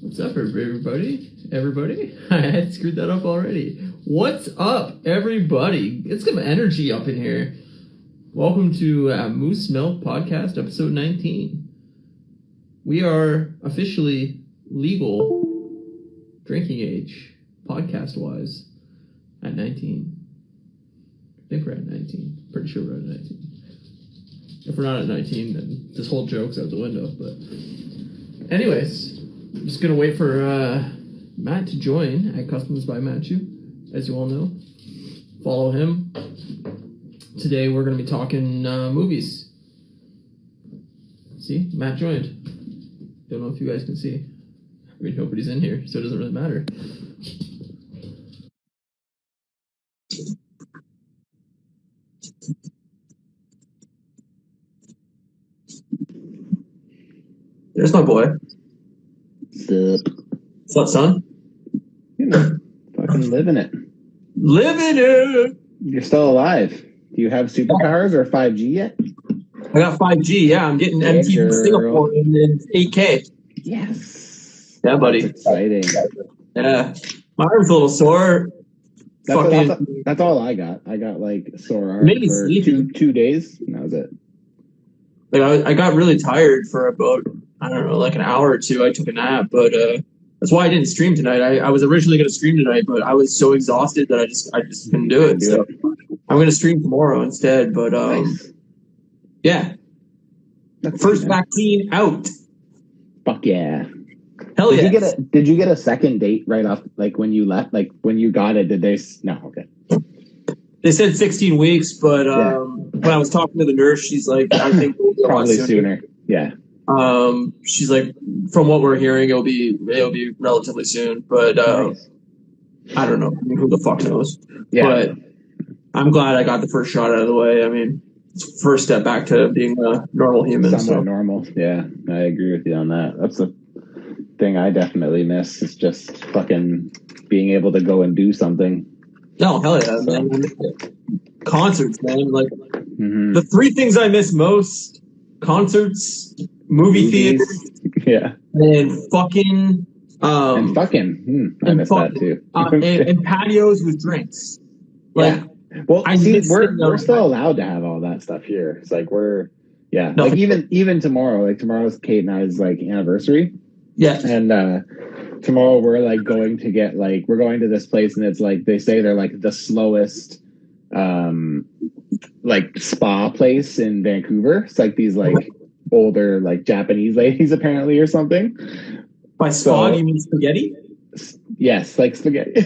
What's up, everybody? I screwed that up already. What's up, everybody? Get some energy up in here. Welcome to Moose Milk Podcast, episode 19. We are officially legal drinking age, podcast-wise, at 19. I think we're at 19. Pretty sure we're at 19. If we're not at 19, then this whole joke's out the window. But anyways, I'm just going to wait for Matt to join at Customs by Matthew, as you all know. Follow him. Today we're going to be talking movies. See? Matt joined. Don't know if you guys can see. I mean, nobody's in here, so it doesn't really matter. There's my boy. What's up, son? You know, fucking living it. Living it! You're still alive. Do you have superpowers or 5G yet? I got 5G, yeah. I'm getting MTV Singapore in 8K. Yes. Yeah, buddy. That's exciting. Yeah. My arm's a little sore. That's all I got. I got like sore arm for two days, and that was it. Like I got really tired for about, I don't know, like an hour or two. I took a nap, but that's why I didn't stream tonight. I was originally going to stream tonight, but I was so exhausted that I just couldn't do it. So I'm going to stream tomorrow instead. But nice. Yeah, that's first vaccine out. Fuck yeah! Hell yeah! Did you get a second date right off? Like when you left? Like when you got it? Did they? No. Okay. They said 16 weeks, but when I was talking to the nurse, she's like, I think probably sooner. Yeah. She's like, from what we're hearing, it'll be relatively soon, but nice. I don't know. I mean, who the fuck knows? Yeah. But I'm glad I got the first shot out of the way. I mean, it's first step back to being a normal human. Somewhat normal. Yeah, I agree with you on that. That's the thing I definitely miss. Is just fucking being able to go and do something. No, hell yeah, man. Concerts, man. Like the three things I miss most: concerts, movie theaters, yeah, and fucking I miss that too. and patios with drinks. Like, yeah. Well, we're still allowed to have all that stuff here. It's like like even tomorrow. Like tomorrow's Kate and I's like anniversary. Yeah, and tomorrow we're like going to get like we're going to this place and it's like they say they're like the slowest like spa place in Vancouver. It's like these like older like Japanese ladies apparently or something. By spa you mean spaghetti? Yes, like spaghetti.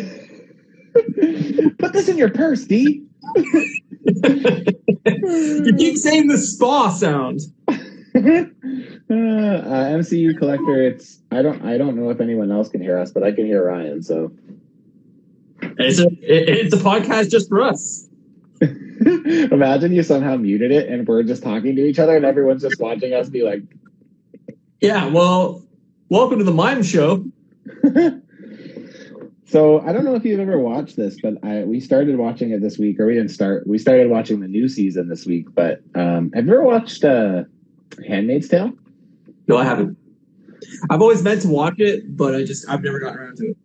Put this in your purse, D. You keep saying the spa sound. MCU Collector, I don't know if anyone else can hear us, but I can hear Ryan, so it's a podcast just for us. Imagine you somehow muted it and we're just talking to each other and everyone's just watching us be like, yeah, well, welcome to the Mime Show. So I don't know if you've ever watched this, but we started watching it this week, or we didn't start. We started watching the new season this week, but have you ever watched Handmaid's Tale? No, I haven't. I've always meant to watch it, but I've never gotten around to it.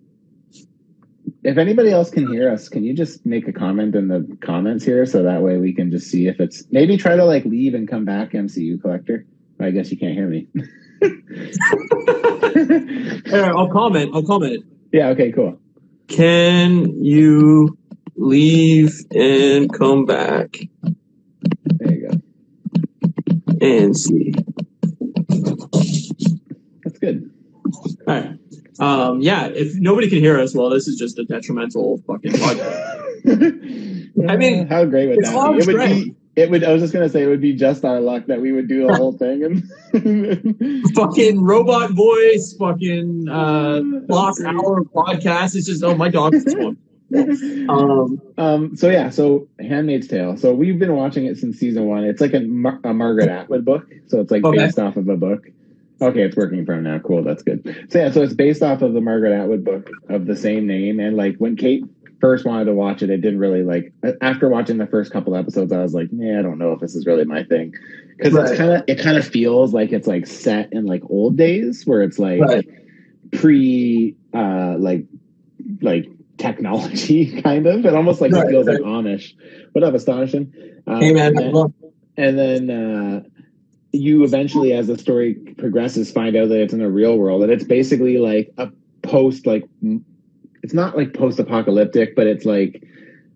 If anybody else can hear us, can you just make a comment in the comments here so that way we can just see if it's maybe try to like leave and come back, MCU Collector. I guess you can't hear me. All right, I'll comment. Yeah, okay, cool. Can you leave and come back? There you go. And see. That's good. All right. Yeah, if nobody can hear us, well, this is just a detrimental fucking podcast. I mean, how great would that be? It would. I was just gonna say it would be just our luck that we would do the whole thing and fucking robot voice, fucking lost hour podcast. It's just my dog's one. So Handmaid's Tale. So we've been watching it since season 1. It's like a Margaret Atwood book. So it's like based off of a book. Okay, it's working for him now. Cool, that's good. So it's based off of the Margaret Atwood book of the same name. And like when Kate first wanted to watch it, it didn't really like. After watching the first couple episodes, I was like, I don't know if this is really my thing, because it kind of feels like it's like set in like old days where it's like like technology kind of. It almost like it feels like Amish. What up, Astonishing? Hey man. And then you eventually, as the story progresses, find out that it's in a real world, and it's basically like a post it's not like post-apocalyptic, but it's like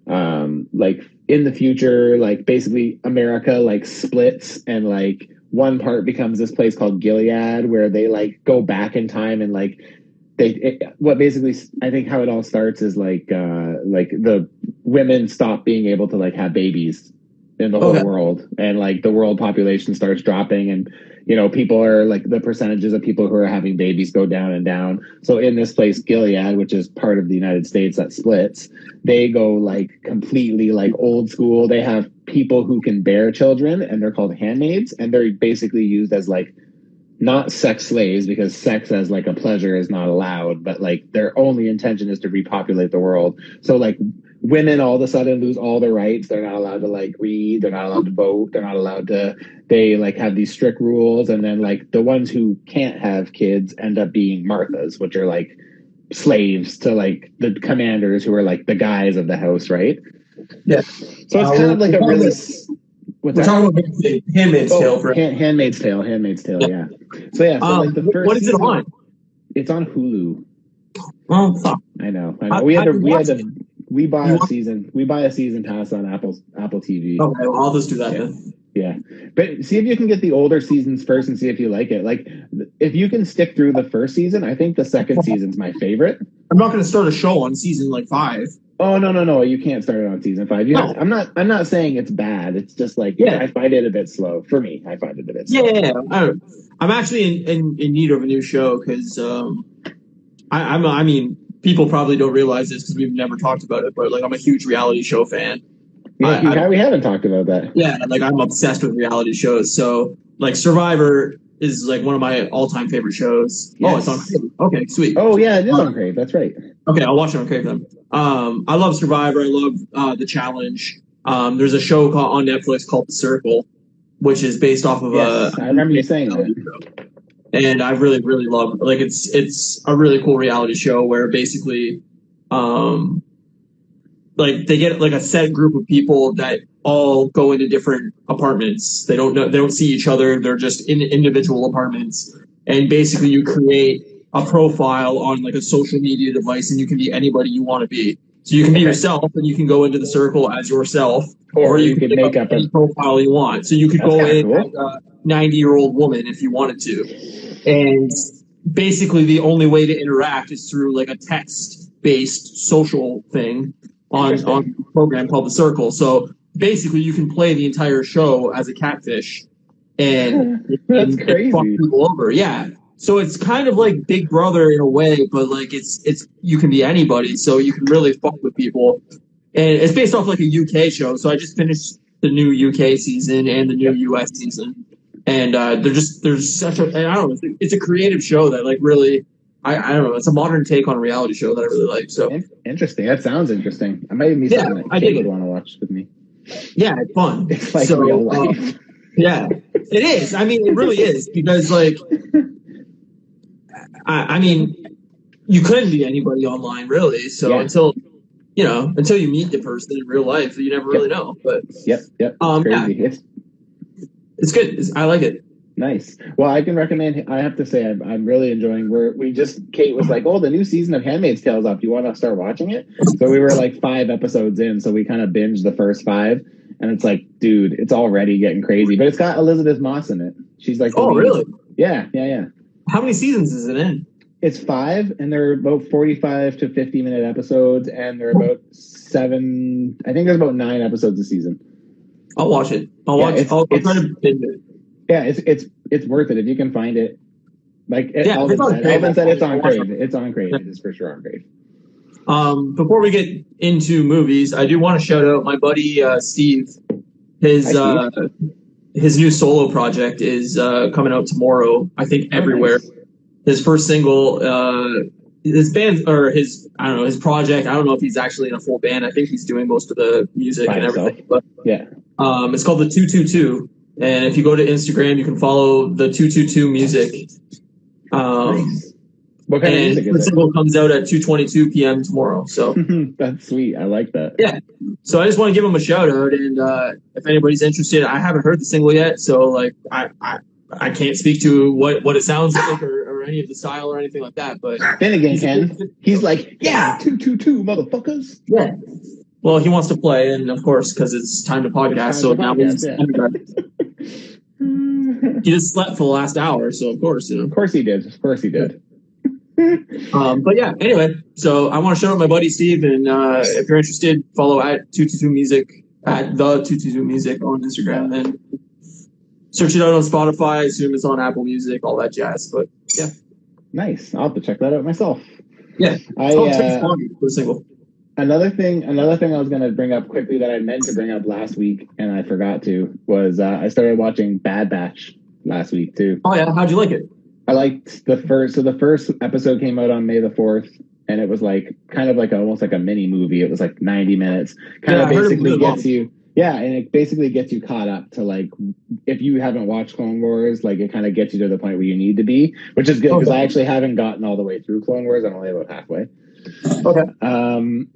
in the future, like basically America like splits, and like one part becomes this place called Gilead, where they like go back in time, and like what basically I think how it all starts is like the women stop being able to like have babies in the whole world, and like the world population starts dropping, and people are like, the percentages of people who are having babies go down and down. So in this place Gilead, which is part of the United States that splits, they go like completely like old school. They have people who can bear children, and they're called handmaids, and they're basically used as like not sex slaves, because sex as like a pleasure is not allowed, but like their only intention is to repopulate the world. So like women all of a sudden lose all their rights. They're not allowed to like read. They're not allowed to vote. They're not allowed to, they like have these strict rules. And then like the ones who can't have kids end up being Marthas, which are like slaves to like the commanders, who are like the guys of the house, right? Yeah. So it's kind of like a really... We're talking about Handmaid's Tale, right? Handmaid's Tale, yeah. So yeah, so like the first what is it on? It's on Hulu. Oh, fuck. I know. We buy a season pass on Apple TV. Okay, well, I'll just do that then. Yeah. But see if you can get the older seasons first and see if you like it. Like, if you can stick through the first season, I think the second season's my favorite. I'm not going to start a show on season like 5. Oh, no. You can't start it on season 5. No. I'm not saying it's bad. It's just like, I find it a bit slow. For me, I find it a bit slow. Yeah. I'm actually in need of a new show, because I mean, people probably don't realize this because we've never talked about it, but like, I'm a huge reality show fan. Yeah, we haven't talked about that. Yeah, like I'm obsessed with reality shows. So like Survivor is like one of my all-time favorite shows. Yes. Oh, it's on Crave. Okay, sweet. Oh yeah, it is on Crave. That's right. Okay, I'll watch it on Crave then. I love Survivor. I love The Challenge. There's a show on Netflix called The Circle, which is based off of I remember you saying that. And I really, really love it. Like it's a really cool reality show where basically like they get like a set group of people that all go into different apartments. They don't see each other. They're just in individual apartments. And basically you create a profile on like a social media device, and you can be anybody you want to be. So you can be yourself, and you can go into the circle as yourself, or you can make up any profile you want. So you could go in as a 90-year-old woman if you wanted to. And basically the only way to interact is through like a text-based social thing on a program called The Circle. So basically you can play the entire show as a catfish and that's crazy. Fuck people over. Yeah. So it's kind of like Big Brother in a way, but like it's you can be anybody, so you can really fuck with people. And it's based off like a UK show. So I just finished the new UK season and the new US season. And there's such a, and I don't know, it's a creative show that like really, I don't know, it's a modern take on a reality show that I really like. So interesting. That sounds interesting. I might even be something that Kate would want to watch with me. Yeah, it's fun. It's like real life. Yeah, it is. I mean, it really is, because like, I mean, you couldn't be anybody online really. So until you meet the person in real life, you never really know. But yep, it's crazy. Yeah. It's good. I like it. Nice. Well, I can recommend. I have to say, I'm really enjoying. Kate was like, "Oh, the new season of Handmaid's Tale is up. Do you want to start watching it?" So we were like 5 episodes in, so we kind of binged the first 5, and it's like, dude, it's already getting crazy. But it's got Elizabeth Moss in it. She's like, oh, really? Yeah. How many seasons is it in? It's 5, and they're about 45 to 50-minute episodes, and they're about 7. I think there's about 9 episodes a season. I'll watch it. I'll try to binge it. Yeah, it's worth it if you can find it. Like Elvin said, it's on Crave. It's on Crave. It is for sure on Crave. Before we get into movies, I do want to shout out my buddy Steve. His new solo project is coming out tomorrow. I think everywhere. Nice. His first single, his band or his project. I don't know if he's actually in a full band. I think he's doing most of the music and everything. But yeah, it's called the 222. And if you go to Instagram, you can follow the 222 music. Nice. What kind of music the is it? single comes out at 2:22 p.m. tomorrow. So That's sweet. I like that. yeah. So I just want to give them a shout out, and if anybody's interested, I haven't heard the single yet, so like I can't speak to what it sounds like or any of the style or anything like that. But then again, Ken, he's like, yeah, 222 motherfuckers. Yeah. Well, he wants to play, and of course, because it's time to podcast. So now he's he just slept for the last hour, so of course, Of course he did. Of course he did. But yeah, anyway, so I want to shout out my buddy Steve, and if you're interested, follow at 222 Music at the 222 Music on Instagram, and search it out on Spotify. I assume it's on Apple Music, all that jazz. But yeah, nice. I'll have to check that out myself. Yeah, for the single. Another thing I was going to bring up quickly that I meant to bring up last week and I forgot to was I started watching Bad Batch last week too. Oh yeah, how'd you like it? I liked the first episode came out on May the 4th, and it was like kind of like almost like a mini movie. It was like 90 minutes. Basically gets you. Yeah, and it basically gets you caught up to like if you haven't watched Clone Wars, like it kind of gets you to the point where you need to be, which is good because I actually haven't gotten all the way through Clone Wars. I'm only about halfway. Okay.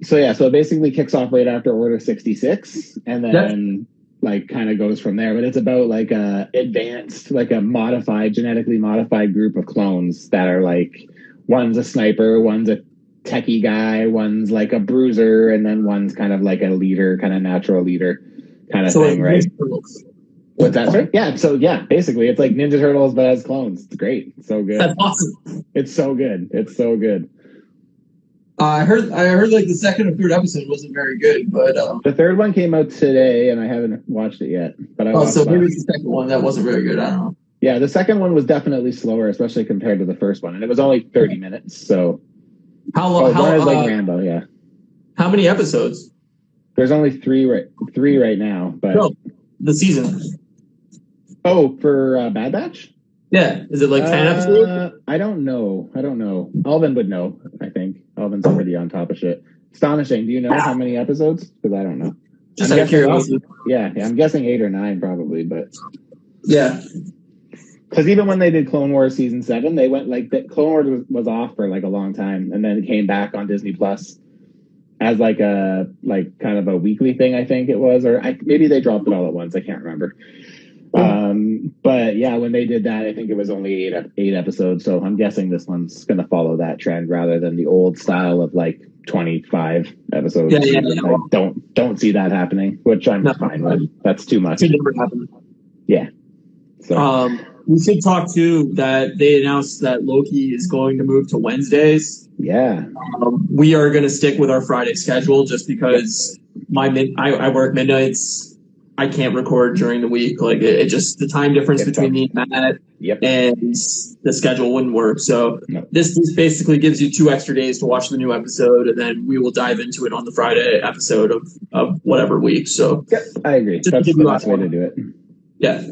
So it basically kicks off right after Order 66, and then like kind of goes from there. But it's about like a advanced, like a genetically modified group of clones that are like one's a sniper, one's a techie guy, one's like a bruiser, and then one's kind of like a leader, kind of natural leader kind of thing, right? What's that? Sorry? Yeah. So yeah, basically it's like Ninja Turtles but as clones. It's great. It's so good. That's awesome. It's so good. It's so good. I heard like the second or third episode wasn't very good, but the third one came out today, and I haven't watched it yet. But so maybe it's the second one that wasn't very good. I don't know. Yeah, the second one was definitely slower, especially compared to the first one, and it was only 30 minutes. So how long? like Rambo? Yeah. How many episodes? There's only three right now, but the season. Oh, for Bad Batch? Yeah, is it like 10 episodes? I don't know. Alvin would know. I think Alvin's already on top of shit. Astonishing. Do you know how many episodes? Because I don't know. Just out of curiosity. Yeah, I'm guessing 8 or 9 probably, but yeah. Because even when they did Clone Wars season 7, they went like Clone Wars was off for like a long time, and then it came back on Disney Plus as like a kind of a weekly thing. I think it was, or maybe they dropped it all at once. I can't remember. But yeah, when they did that, I think it was only 8 episodes. So I'm guessing this one's going to follow that trend rather than the old style of like 25 episodes. Yeah. I don't see that happening, which I'm fine with. That's too much. It never happened. Yeah. So. We should talk too that they announced that Loki is going to move to Wednesdays. Yeah. We are going to stick with our Friday schedule just because I work midnights. I can't record during the week. Like it just the time difference between me and Matt and the schedule wouldn't work. So this basically gives you 2 extra days to watch the new episode, and then we will dive into it on the Friday episode of whatever week. So I agree. That's the best way to do it. Yeah.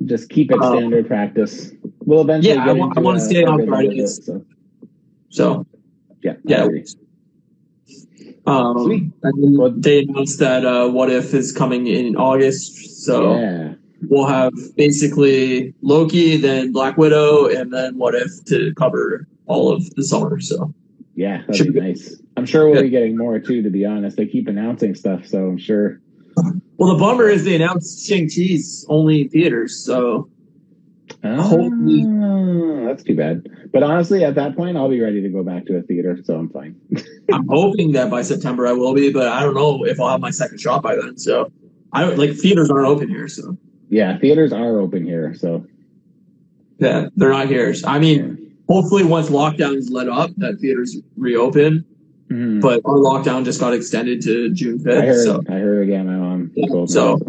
Just keep it standard practice. We'll eventually. Yeah, I want to stay on Fridays. So yeah. Sweet. They announced that What If is coming in August, so we'll have basically Loki, then Black Widow, and then What If to cover all of the summer. So yeah, that'd be nice. I'm sure we'll be getting more too. To be honest, they keep announcing stuff, so I'm sure. Well, the bummer is they announced Shang-Chi's only in theaters, so hopefully that's too bad. But honestly, at that point, I'll be ready to go back to a theater, so I'm fine. I'm hoping that by September I will be, but I don't know if I'll have my second shot by then. So theaters aren't open here, so yeah, theaters are open here, so yeah, they're not here. I mean, hopefully once lockdowns let up, that theaters reopen. Mm-hmm. But our lockdown just got extended to June 5th. I heard again. My mom. Yeah, so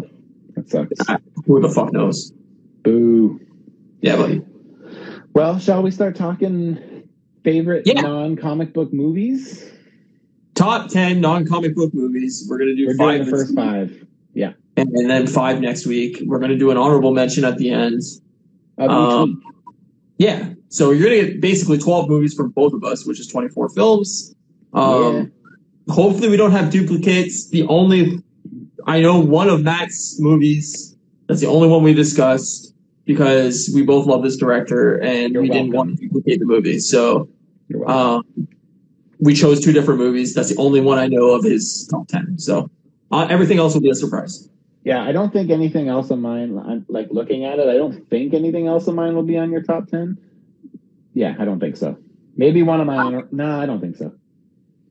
that sucks. Who the fuck knows? Boo. Yeah, buddy. Well, shall we start talking favorite non-comic book movies? Top 10 non-comic book movies. We're gonna do 5. Doing the first 5. Yeah, and then 5 next week. We're gonna do an honorable mention at the end. Yeah. So you're gonna get basically 12 movies from both of us, which is 24 films. Hopefully we don't have duplicates. I know one of Matt's movies. That's the only one we discussed because we both love this director and we didn't want to duplicate the movie. So You're welcome. We chose 2 different movies. That's the only one I know of his top 10. So everything else will be a surprise. Yeah, I don't think anything else of mine, I'm, like looking at it, I don't think anything else of mine will be on your top 10. Yeah, I don't think so. Maybe one of mine. No, I don't think so.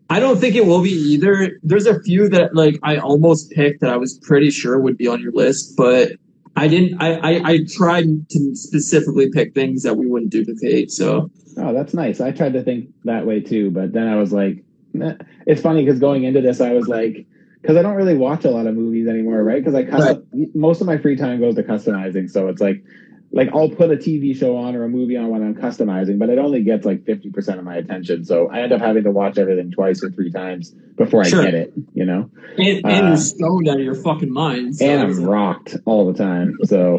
I don't think it will be either. There's a few that like I almost picked that I was pretty sure would be on your list, but I didn't. I tried to specifically pick things that we wouldn't duplicate. So. Oh, that's nice. I tried to think that way too, but then I was like, nah. It's funny because going into this, I was like, because I don't really watch a lot of movies anymore, right? Because most of my free time goes to customizing, so it's like I'll put a TV show on or a movie on when I'm customizing, but it only gets like 50% of my attention. So I end up having to watch everything twice or 3 times before I get it, you know? And you're stoned out of your fucking mind. So. And I'm rocked all the time. So,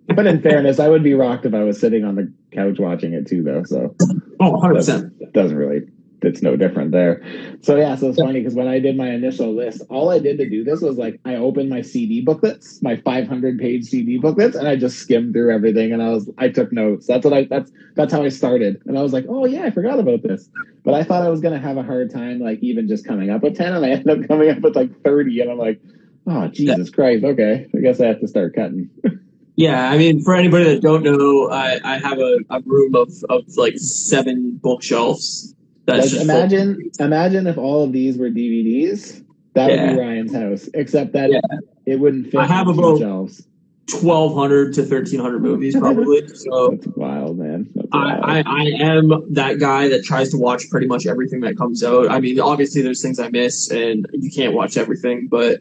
but in fairness, I would be rocked if I was sitting on the couch watching it too, though. So, 100%. Doesn't really, it's no different there. So yeah, so it's funny because when I did my initial list, all I did to do this was like I opened my CD booklets, my 500-page CD booklets, and I just skimmed through everything, and I took notes. That's how I started, and I was like, oh yeah, I forgot about this. But I thought I was gonna have a hard time, like even just coming up with 10, and I ended up coming up with like 30, and I'm like, oh Jesus Christ, okay, I guess I have to start cutting. Yeah, I mean, for anybody that don't know, I have a room of like 7 bookshelves. That's like, imagine if all of these were DVDs. That would be Ryan's house, except that it wouldn't fit. I have about shelves. 1,200 to 1,300 movies, probably. So that's wild, man. That's wild. I am that guy that tries to watch pretty much everything that comes out. I mean, obviously, there's things I miss, and you can't watch everything. But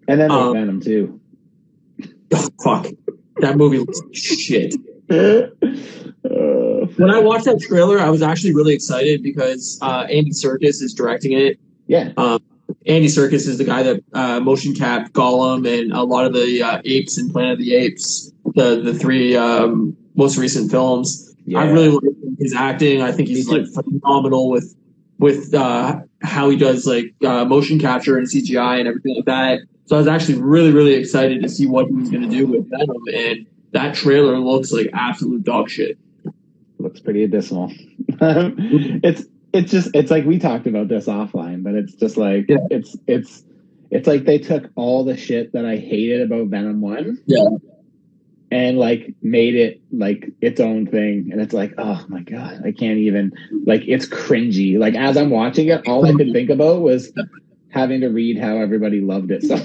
and then there's Venom too. Oh, fuck, that movie looks like shit. When I watched that trailer, I was actually really excited because Andy Serkis is directing it. Yeah. Andy Serkis is the guy that motion capped Gollum and a lot of the apes in Planet of the Apes, the 3 most recent films. Yeah. I really like his acting. I think he's like phenomenal with how he does like motion capture and CGI and everything like that. So I was actually really, really excited to see what he was going to do with Venom, and that trailer looks like absolute dog shit. Looks pretty abysmal. It's like we talked about this offline, but it's just like it's like they took all the shit that I hated about Venom 1 and like made it like its own thing, and it's like, oh my god, I can't even, like, it's cringy. Like as I'm watching it, all I could think about was having to read how everybody loved it so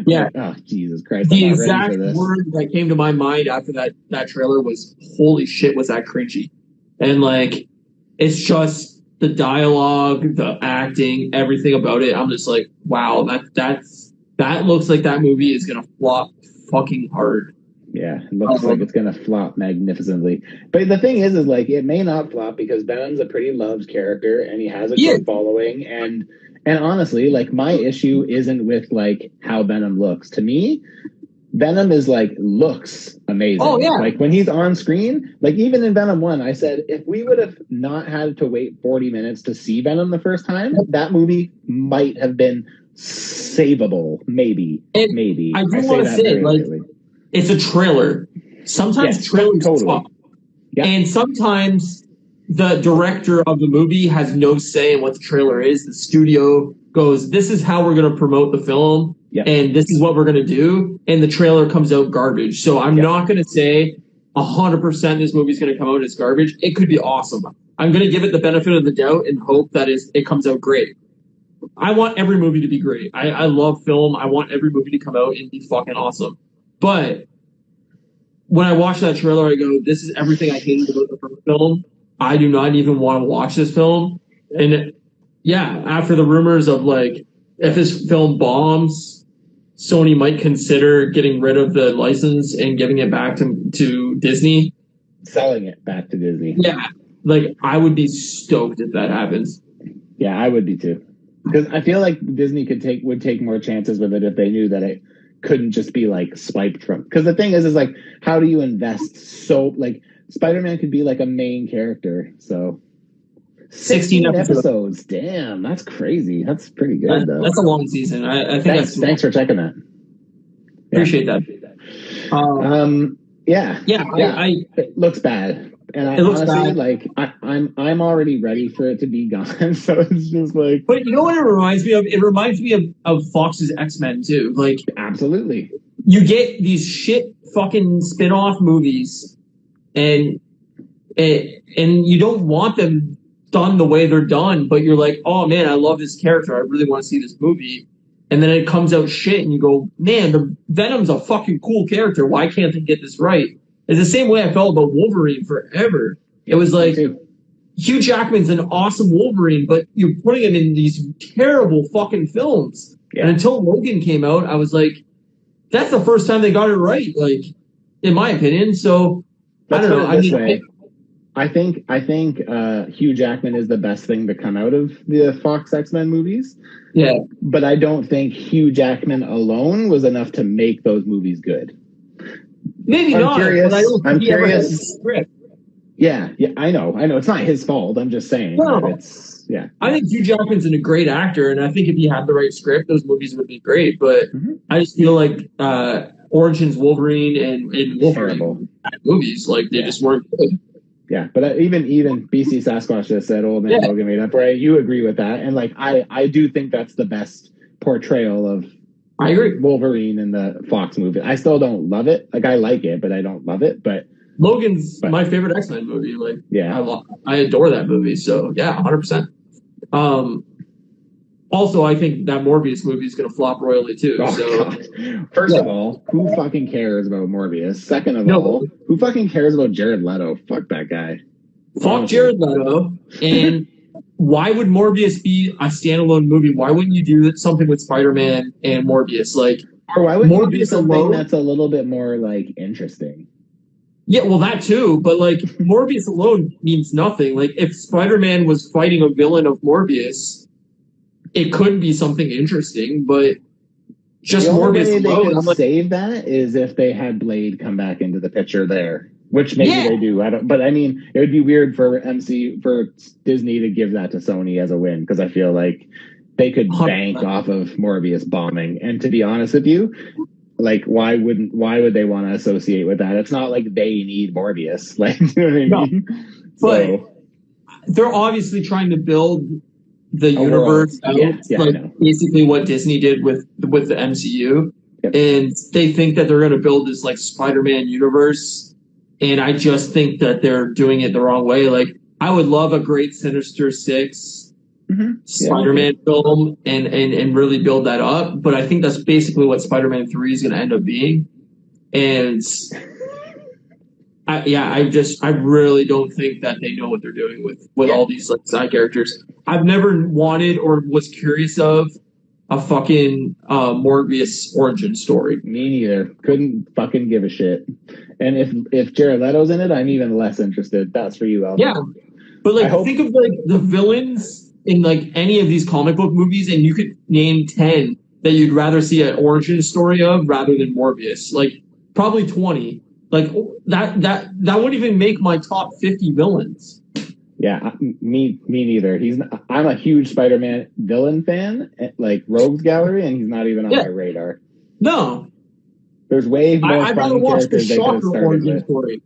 yeah. Oh, Jesus Christ. The exact word that came to my mind after that trailer was, holy shit, was that cringy. And like, it's just the dialogue, the acting, everything about it. I'm just like, wow, that looks like that movie is going to flop fucking hard. Yeah, it looks like it's going to flop magnificently. But the thing is like, it may not flop because Venom's a pretty loved character and he has a good following, and honestly, like, my issue isn't with like how Venom looks. To me, Venom is like looks amazing. Oh yeah. Like when he's on screen, like even in Venom 1, I said if we would have not had to wait 40 minutes to see Venom the first time, that movie might have been savable. Maybe. I do want to say, like, it's a trailer. Sometimes trailers flop. Yeah. And sometimes the director of the movie has no say in what the trailer is. The studio goes, this is how we're going to promote the film, and this is what we're going to do, and the trailer comes out garbage. So I'm not going to say 100% this movie's going to come out as garbage. It could be awesome. I'm going to give it the benefit of the doubt and hope that it comes out great. I want every movie to be great. I love film. I want every movie to come out and be fucking awesome. But when I watch that trailer, I go, this is everything I hated about the first film. I do not even want to watch this film. And after the rumors of like, if this film bombs, Sony might consider getting rid of the license and giving it back to Disney. Selling it back to Disney. Yeah. Like, I would be stoked if that happens. Yeah, I would be too. Because I feel like Disney would take more chances with it if they knew that it couldn't just be like swiped from. Because the thing is like, how do you invest so, like, Spider-Man could be like a main character. So 16 episodes. Damn, that's crazy. That's pretty good, though. That's a long season. I think thanks for checking that. Appreciate that. It looks bad. And I It looks honestly, bad. like, I'm already ready for it to be gone. So it's just like, But you know what it reminds me of? It reminds me of Fox's X-Men too. Like, absolutely. you get these shit fucking spin-off movies, and you don't want them done the way they're done, but you're like, oh man, I love this character. I really want to see this movie. And then it comes out shit, and you go, man, the Venom's a fucking cool character. Why can't they get this right? It's the same way I felt about Wolverine forever. It was like, Hugh Jackman's an awesome Wolverine, but you're putting him in these terrible fucking films. Yeah. And until Logan came out, I was like, that's the first time they got it right, like, in my opinion. So, I don't know. I think Hugh Jackman is the best thing to come out of the Fox X-Men movies. Yeah. But I don't think Hugh Jackman alone was enough to make those movies good. Maybe not. But I don't think he ever has a script. Yeah, I know. It's not his fault. I'm just saying. No. I think Hugh Jackman's a great actor, and I think if he had the right script, those movies would be great. But I just feel like Origins Wolverine and Wolverine movies, like, they just weren't good. Yeah, but even BC Sasquatch just said Old Man Logan made up, right? You agree with that. And, like, I do think that's the best portrayal of I agree. Wolverine in the Fox movie. I still don't love it. Like, I like it, but I don't love it. But Logan's my favorite X-Men movie. Like, yeah, I adore that movie. So yeah, 100%. Also, I think that Morbius movie is going to flop royally too. First of all, who fucking cares about Morbius? Second of all, who fucking cares about Jared Leto? Fuck that guy. Fuck Jared Leto. And why would Morbius be a standalone movie? Why wouldn't you do something with Spider-Man and Morbius? Like, or why wouldn't you do something that's a little bit more, like, interesting? Yeah, well, that too. But, like, Morbius alone means nothing. Like, if Spider-Man was fighting a villain of Morbius, it could be something interesting, but just Morbius alone. The only way they could save that is if they had Blade come back into the picture there, which maybe they do. But I mean, it would be weird for Disney to give that to Sony as a win, because I feel like they could bank off of Morbius bombing. And to be honest with you, like, why would they want to associate with that? It's not like they need Morbius. Like, you know what I mean? But they're obviously trying to build the universe out, like basically what Disney did with the MCU. Yep. And they think that they're going to build this, like, Spider-Man universe. And I just think that they're doing it the wrong way. Like, I would love a great Sinister Six Spider-Man film and really build that up. But I think that's basically what Spider-Man 3 is going to end up being. And I really don't think that they know what they're doing with all these, like, side characters. I've never wanted or was curious of a fucking Morbius origin story. Me neither. Couldn't fucking give a shit. And if Jared Leto's in it, I'm even less interested. That's for you, Al. Yeah, but, like, think of, like, the villains in, like, any of these comic book movies, and you could name 10 that you'd rather see an origin story of rather than Morbius. Like, probably 20. Like, that wouldn't even make my top 50 villains. Yeah, me neither. I'm a huge Spider-Man villain fan, like Rogues Gallery, and he's not even on my radar. No. There's way more I'd rather watch the Shocker origin story.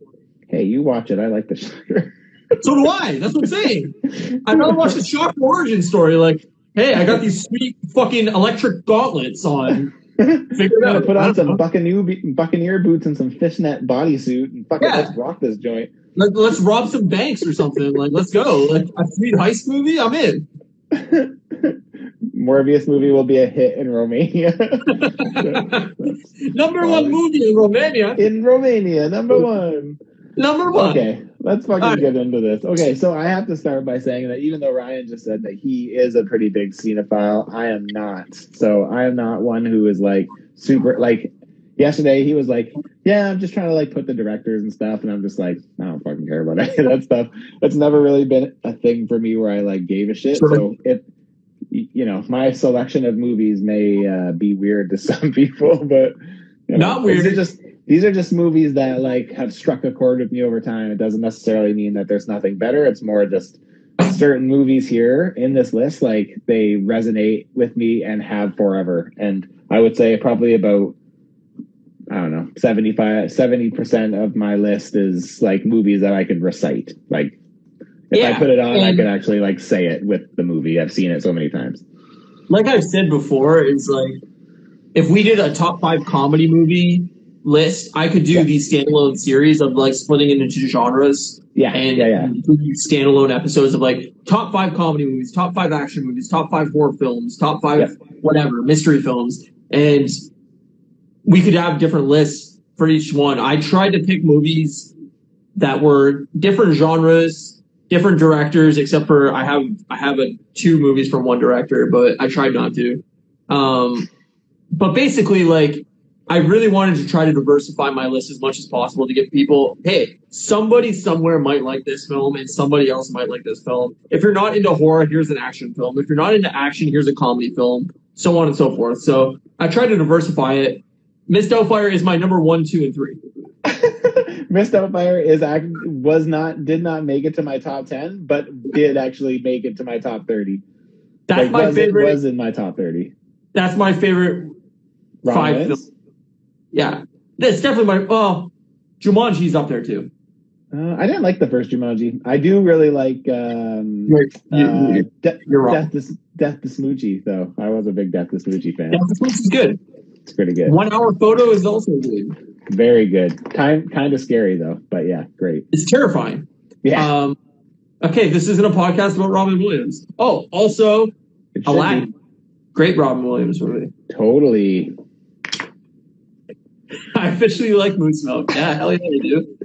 Hey, you watch it. I like the Shocker. So do I. That's what I'm saying. I'd rather watch the Shocker origin story. Like, hey, I got these sweet fucking electric gauntlets on. Figure it out. Put on some Buccaneer boots and some fishnet bodysuit and fucking let's rock this joint. Let's rob some banks or something. Like, let's go. Like, a sweet heist movie? I'm in. Morbius movie will be a hit in Romania. Number one movie in Romania. In Romania, number one. Number one. Okay, let's fucking get into this. Okay, so I have to start by saying that even though Ryan just said that he is a pretty big cinephile, I am not. So I am not one who is, like, super, like, yesterday he was like, yeah, I'm just trying to, like, put the directors and stuff, and I'm just like, I don't fucking care about any of that stuff. It's never really been a thing for me where I, like, gave a shit. Sure. So you know, my selection of movies may be weird to some people, but not weird. These are just movies that, like, have struck a chord with me over time. It doesn't necessarily mean that there's nothing better. It's more just certain movies here in this list, like, they resonate with me and have forever. And I would say probably about don't know, 70% of my list is like movies that I could recite. Like if I put it on, I could actually like say it with the movie. I've seen it so many times. Like I've said before, is like if we did a top 5 comedy movie list, I could do these standalone series of like splitting it into genres. And standalone episodes of like top 5 comedy movies, top 5 action movies, top 5 horror films, top 5 whatever mystery films, and we could have different lists for each one. I tried to pick movies that were different genres, different directors, except for I have 2 movies from one director, but I tried not to. But basically, like, I really wanted to try to diversify my list as much as possible to give people, hey, somebody somewhere might like this film and somebody else might like this film. If you're not into horror, here's an action film. If you're not into action, here's a comedy film, so on and so forth. So I tried to diversify it. Miss Doubtfire is my number 1, 2, and 3. Miss Doubtfire did not make it to my top 10, but did actually make it to my top 30. That's my favorite. It was in my top 30. That's my favorite 5 films. Yeah, that's definitely my. Jumanji's up there too. I didn't like the first Jumanji. I do really like you're wrong. Death to Smoochie, though. I was a big Death to Smoochie fan. Death to Smoochie's good. It's pretty good. 1 Hour Photo is also good. Very good. Kind of scary though, but yeah, great. It's terrifying. Yeah. Okay, this isn't a podcast about Robin Williams. Oh, also Aladdin. Great Robin Williams movie. Totally. I officially like moose milk. Yeah, hell yeah, I do.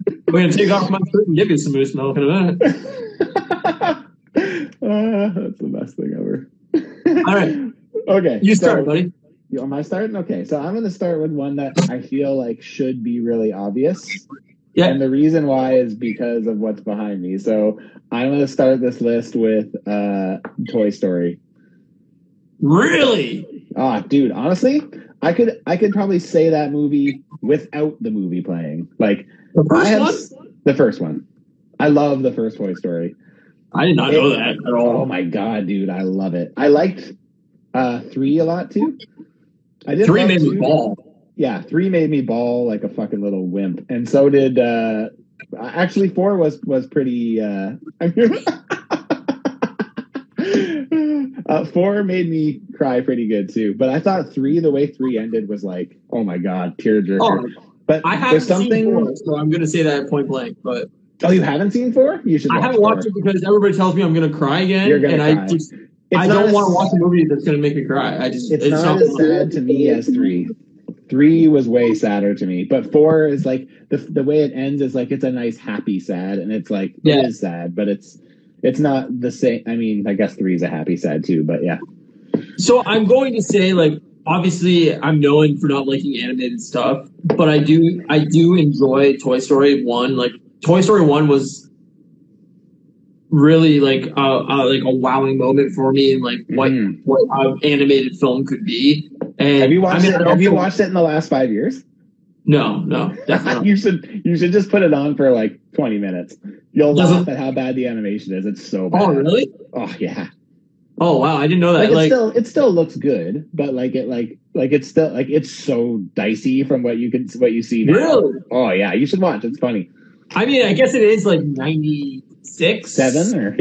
I'm going to take off my shirt and give you some moose milk in a minute. That's the best thing ever. All right. Okay. You start, buddy. Am I starting? Okay, so I'm going to start with one that I feel like should be really obvious. Yeah. And the reason why is because of what's behind me. So I'm going to start this list with Toy Story. Really? Oh, dude, honestly, I could probably say that movie without the movie playing. Like the first one. I love the first Toy Story. I did not know that at all. Oh my god, dude, I love it. I liked 3 a lot too. I did 3 made me ball. Yeah, 3 made me ball like a fucking little wimp, and so did actually 4 was pretty. 4 made me cry pretty good too, but I thought 3, the way 3 ended, was like, oh my god, tearjerker. Oh, but I haven't seen 4, so I'm going to say that point blank. But you haven't seen 4? You should. I haven't watched it because everybody tells me I'm going to cry again, and cry. I don't want to watch a movie that's going to make me cry. It's not as sad to me as 3. 3 was way sadder to me, but 4 is like the way it ends is like it's a nice happy sad, and it's like it is sad, but it's not the same. I mean, I guess 3 is a happy sad too, but yeah. So I'm going to say, like, obviously I'm known for not liking animated stuff, but I do enjoy Toy Story 1. Like, Toy Story 1 was really like a wowing moment for me, and like what an animated film could be. And have you watched it in the last 5 years? No, definitely. You should just put it on for like 20 minutes. You'll laugh at how bad the animation is. It's so bad. Oh, really? Oh, yeah. Oh, wow! I didn't know that. It still looks good, but it's still like it's so dicey from what you see now. Really? Oh yeah, you should watch. It's funny. I mean, I guess it is like 96, 7 or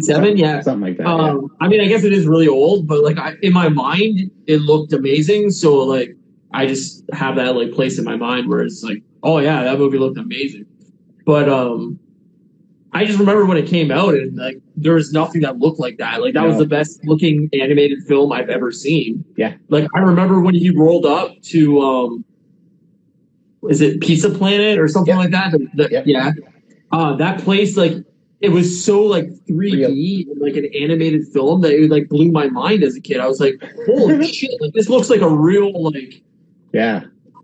7, yeah, something like that. I mean, I guess it is really old, but like in my mind, it looked amazing. So like, I just have that like place in my mind where it's like, oh yeah, that movie looked amazing. But I just remember when it came out, and like there was nothing that looked like that. Like that was the best looking animated film I've ever seen. Yeah. Like I remember when he rolled up to is it Pizza Planet or something like that? Yeah. That place, like it was so like 3D and like an animated film that it like blew my mind as a kid. I was like, holy shit! Like this looks like a real like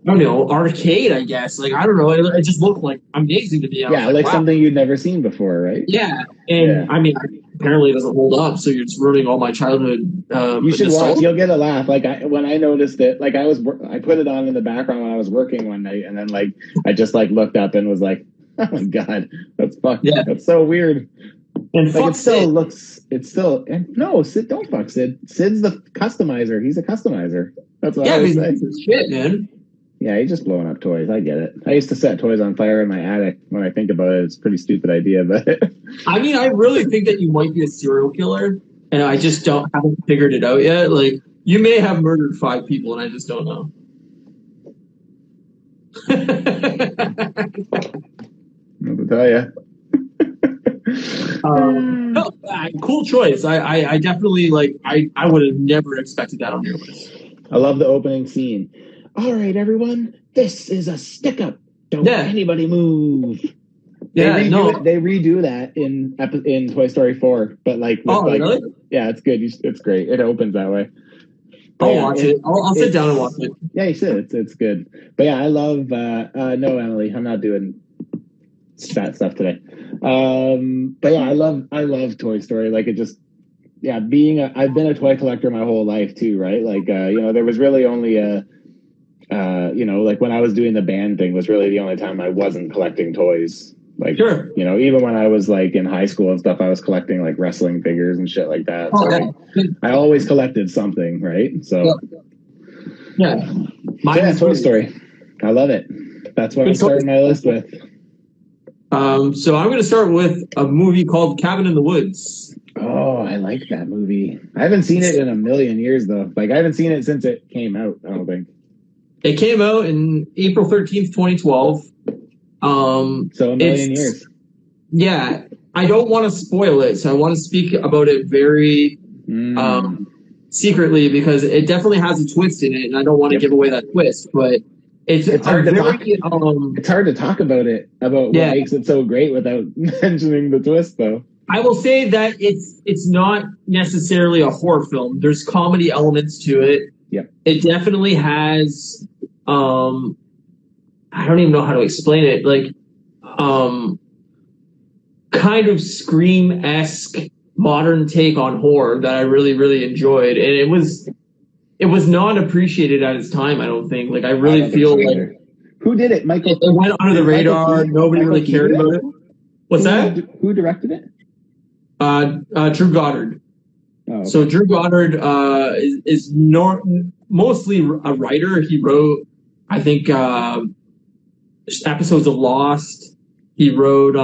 I don't know, arcade, I guess. Like, I don't know. It just looked like amazing to me. Like something you'd never seen before, right? Yeah. And I mean, apparently it doesn't hold up, so you're just ruining all my childhood. You should watch. You'll get a laugh. Like when I noticed it, like I put it on in the background when I was working one night, and then like I just like looked up and was like, oh my god, that's fucked. Yeah. That's so weird. And like no, Sid, don't fuck Sid. Sid's the customizer. He's a customizer. That's what I was saying. Shit, man. Yeah, he's just blowing up toys. I get it. I used to set toys on fire in my attic. When I think about it, it's a pretty stupid idea, but I mean, I really think that you might be a serial killer, and I just haven't figured it out yet. Like, you may have murdered 5 people, and I just don't know. I'll tell you. No, cool choice. I definitely I would have never expected that on your list. I love the opening scene. All right, everyone, this is a stick up. Don't anybody move. Yeah, they redo that in Toy Story 4, but really? Yeah, it's good. It's great. It opens that way. I'll watch it. I'll sit down and watch it. Yeah, you should. It's good. But yeah, I love. No, Emily, I'm not doing that stuff today. But yeah, I love Toy Story. Like, it just, yeah, I've been a toy collector my whole life too, right? Like, there was really only like when I was doing the band thing was really the only time I wasn't collecting toys. Like, sure. Even when I was like in high school and stuff, I was collecting like wrestling figures and shit like that. So I always collected something, right? So yeah, Toy Story. I love it. That's what I'm starting my list with. So I'm going to start with a movie called Cabin in the Woods. Oh, I like that movie. I haven't seen it in a million years though. Like, I haven't seen it since it came out, I don't think. It came out in April 13th, 2012. So a million years. Yeah. I don't want to spoil it, so I want to speak about it very secretly, because it definitely has a twist in it, and I don't want to give away that twist, but it's hard to talk. It's hard to talk about what makes it so great without mentioning the twist, though. I will say that it's not necessarily a horror film. There's comedy elements to it. Yep. It definitely has. I don't even know how to explain it. Like, kind of Scream-esque modern take on horror that I really, really enjoyed, and it was not appreciated at its time. I don't think. Like, I really feel like who did it? Michael. It went under the radar. Nobody really cared about it. What's that? Who directed it? Drew Goddard. Oh, okay. So Drew Goddard is mostly a writer. He wrote, I think, episodes of Lost. He wrote,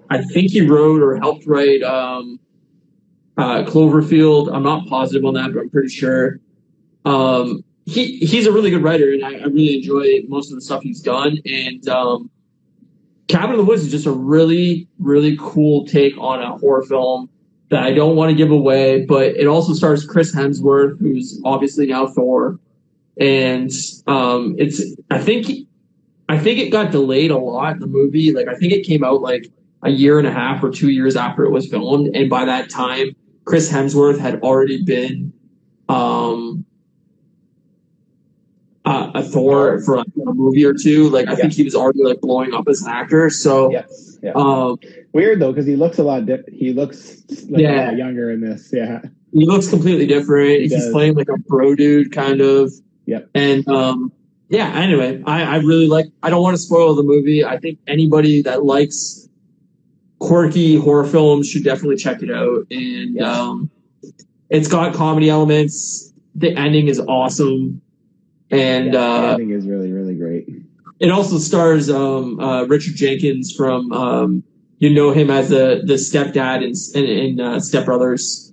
I think he wrote or helped write Cloverfield. I'm not positive on that, but I'm pretty sure. He's a really good writer, and I really enjoy most of the stuff he's done. And Cabin in the Woods is just a really, really cool take on a horror film that I don't want to give away, but it also stars Chris Hemsworth, who's obviously now Thor. And I think it got delayed a lot, the movie. Like, I think it came out like a year and a half or 2 years after it was filmed, and by that time Chris Hemsworth had already been a Thor for like a movie or two. Like, I think he was already like blowing up as an actor. So weird though, because he looks a lot he looks like a lot younger in this. Yeah, he looks completely different. He's playing like a bro dude kind of. Yep. And anyway, I really like. I don't want to spoil the movie. I think anybody that likes quirky horror films should definitely check it out. And it's got comedy elements. The ending is awesome. And the ending is really, really great. It also stars Richard Jenkins from you know him as the stepdad in Step Brothers.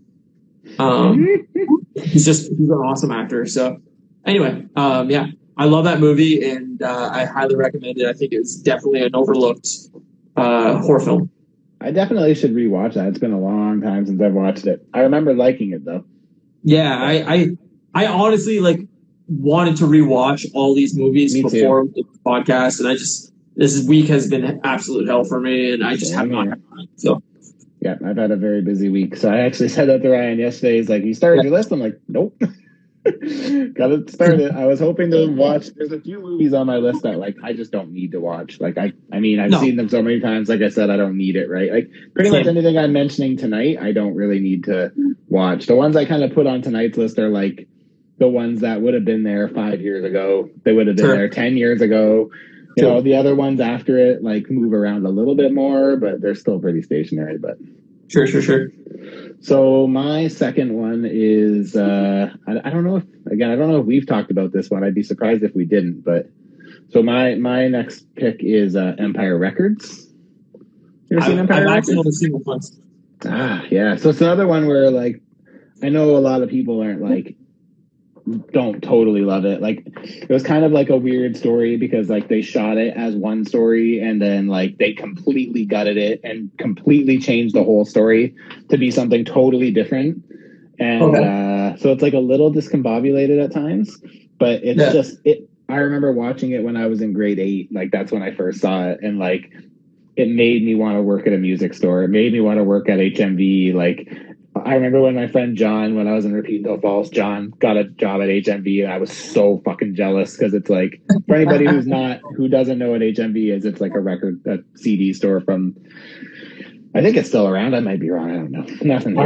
He's an awesome actor. So anyway, I love that movie, and I highly recommend it. I think it's definitely an overlooked horror film. I definitely should rewatch that. It's been a long time since I've watched it. I remember liking it though. Yeah, I honestly wanted to rewatch all these movies before the podcast, and this week has been absolute hell for me, and I just have not had time. So yeah, I've had a very busy week. So I actually said that to Ryan yesterday. He's like, "You started your list?" I'm like, "Nope." Got it started. I was hoping to watch. There's a few movies on my list that I just don't need to watch. Like I've seen them so many times. Like I said, I don't need it. Right? Like pretty much anything I'm mentioning tonight, I don't really need to watch. The ones I kind of put on tonight's list are like the ones that would have been there 5 years ago. They would have been there 10 years ago. You know, the other ones after it move around a little bit more, but they're still pretty stationary. But sure. So my second one is I don't know if again, I don't know if we've talked about this one. I'd be surprised if we didn't. But so my next pick is Empire Records. You ever seen Empire I've Records? actually only seen it once. Yeah. So it's another one where like I know a lot of people aren't like don't totally love it. Like it was kind of like a weird story because like they shot it as one story and then like they completely gutted it and completely changed the whole story to be something totally different. And so it's like a little discombobulated at times, but it's just it. I remember watching it when I was in grade 8. Like that's when I first saw it, and like it made me want to work at a music store. It made me want to work at HMV. Like I remember when my friend John, when I was in Repeatedale Falls, John got a job at HMV, and I was so fucking jealous because it's like for anybody who doesn't know what HMV is, it's like a CD store from. I think it's still around. I might be wrong. I don't know. Nothing.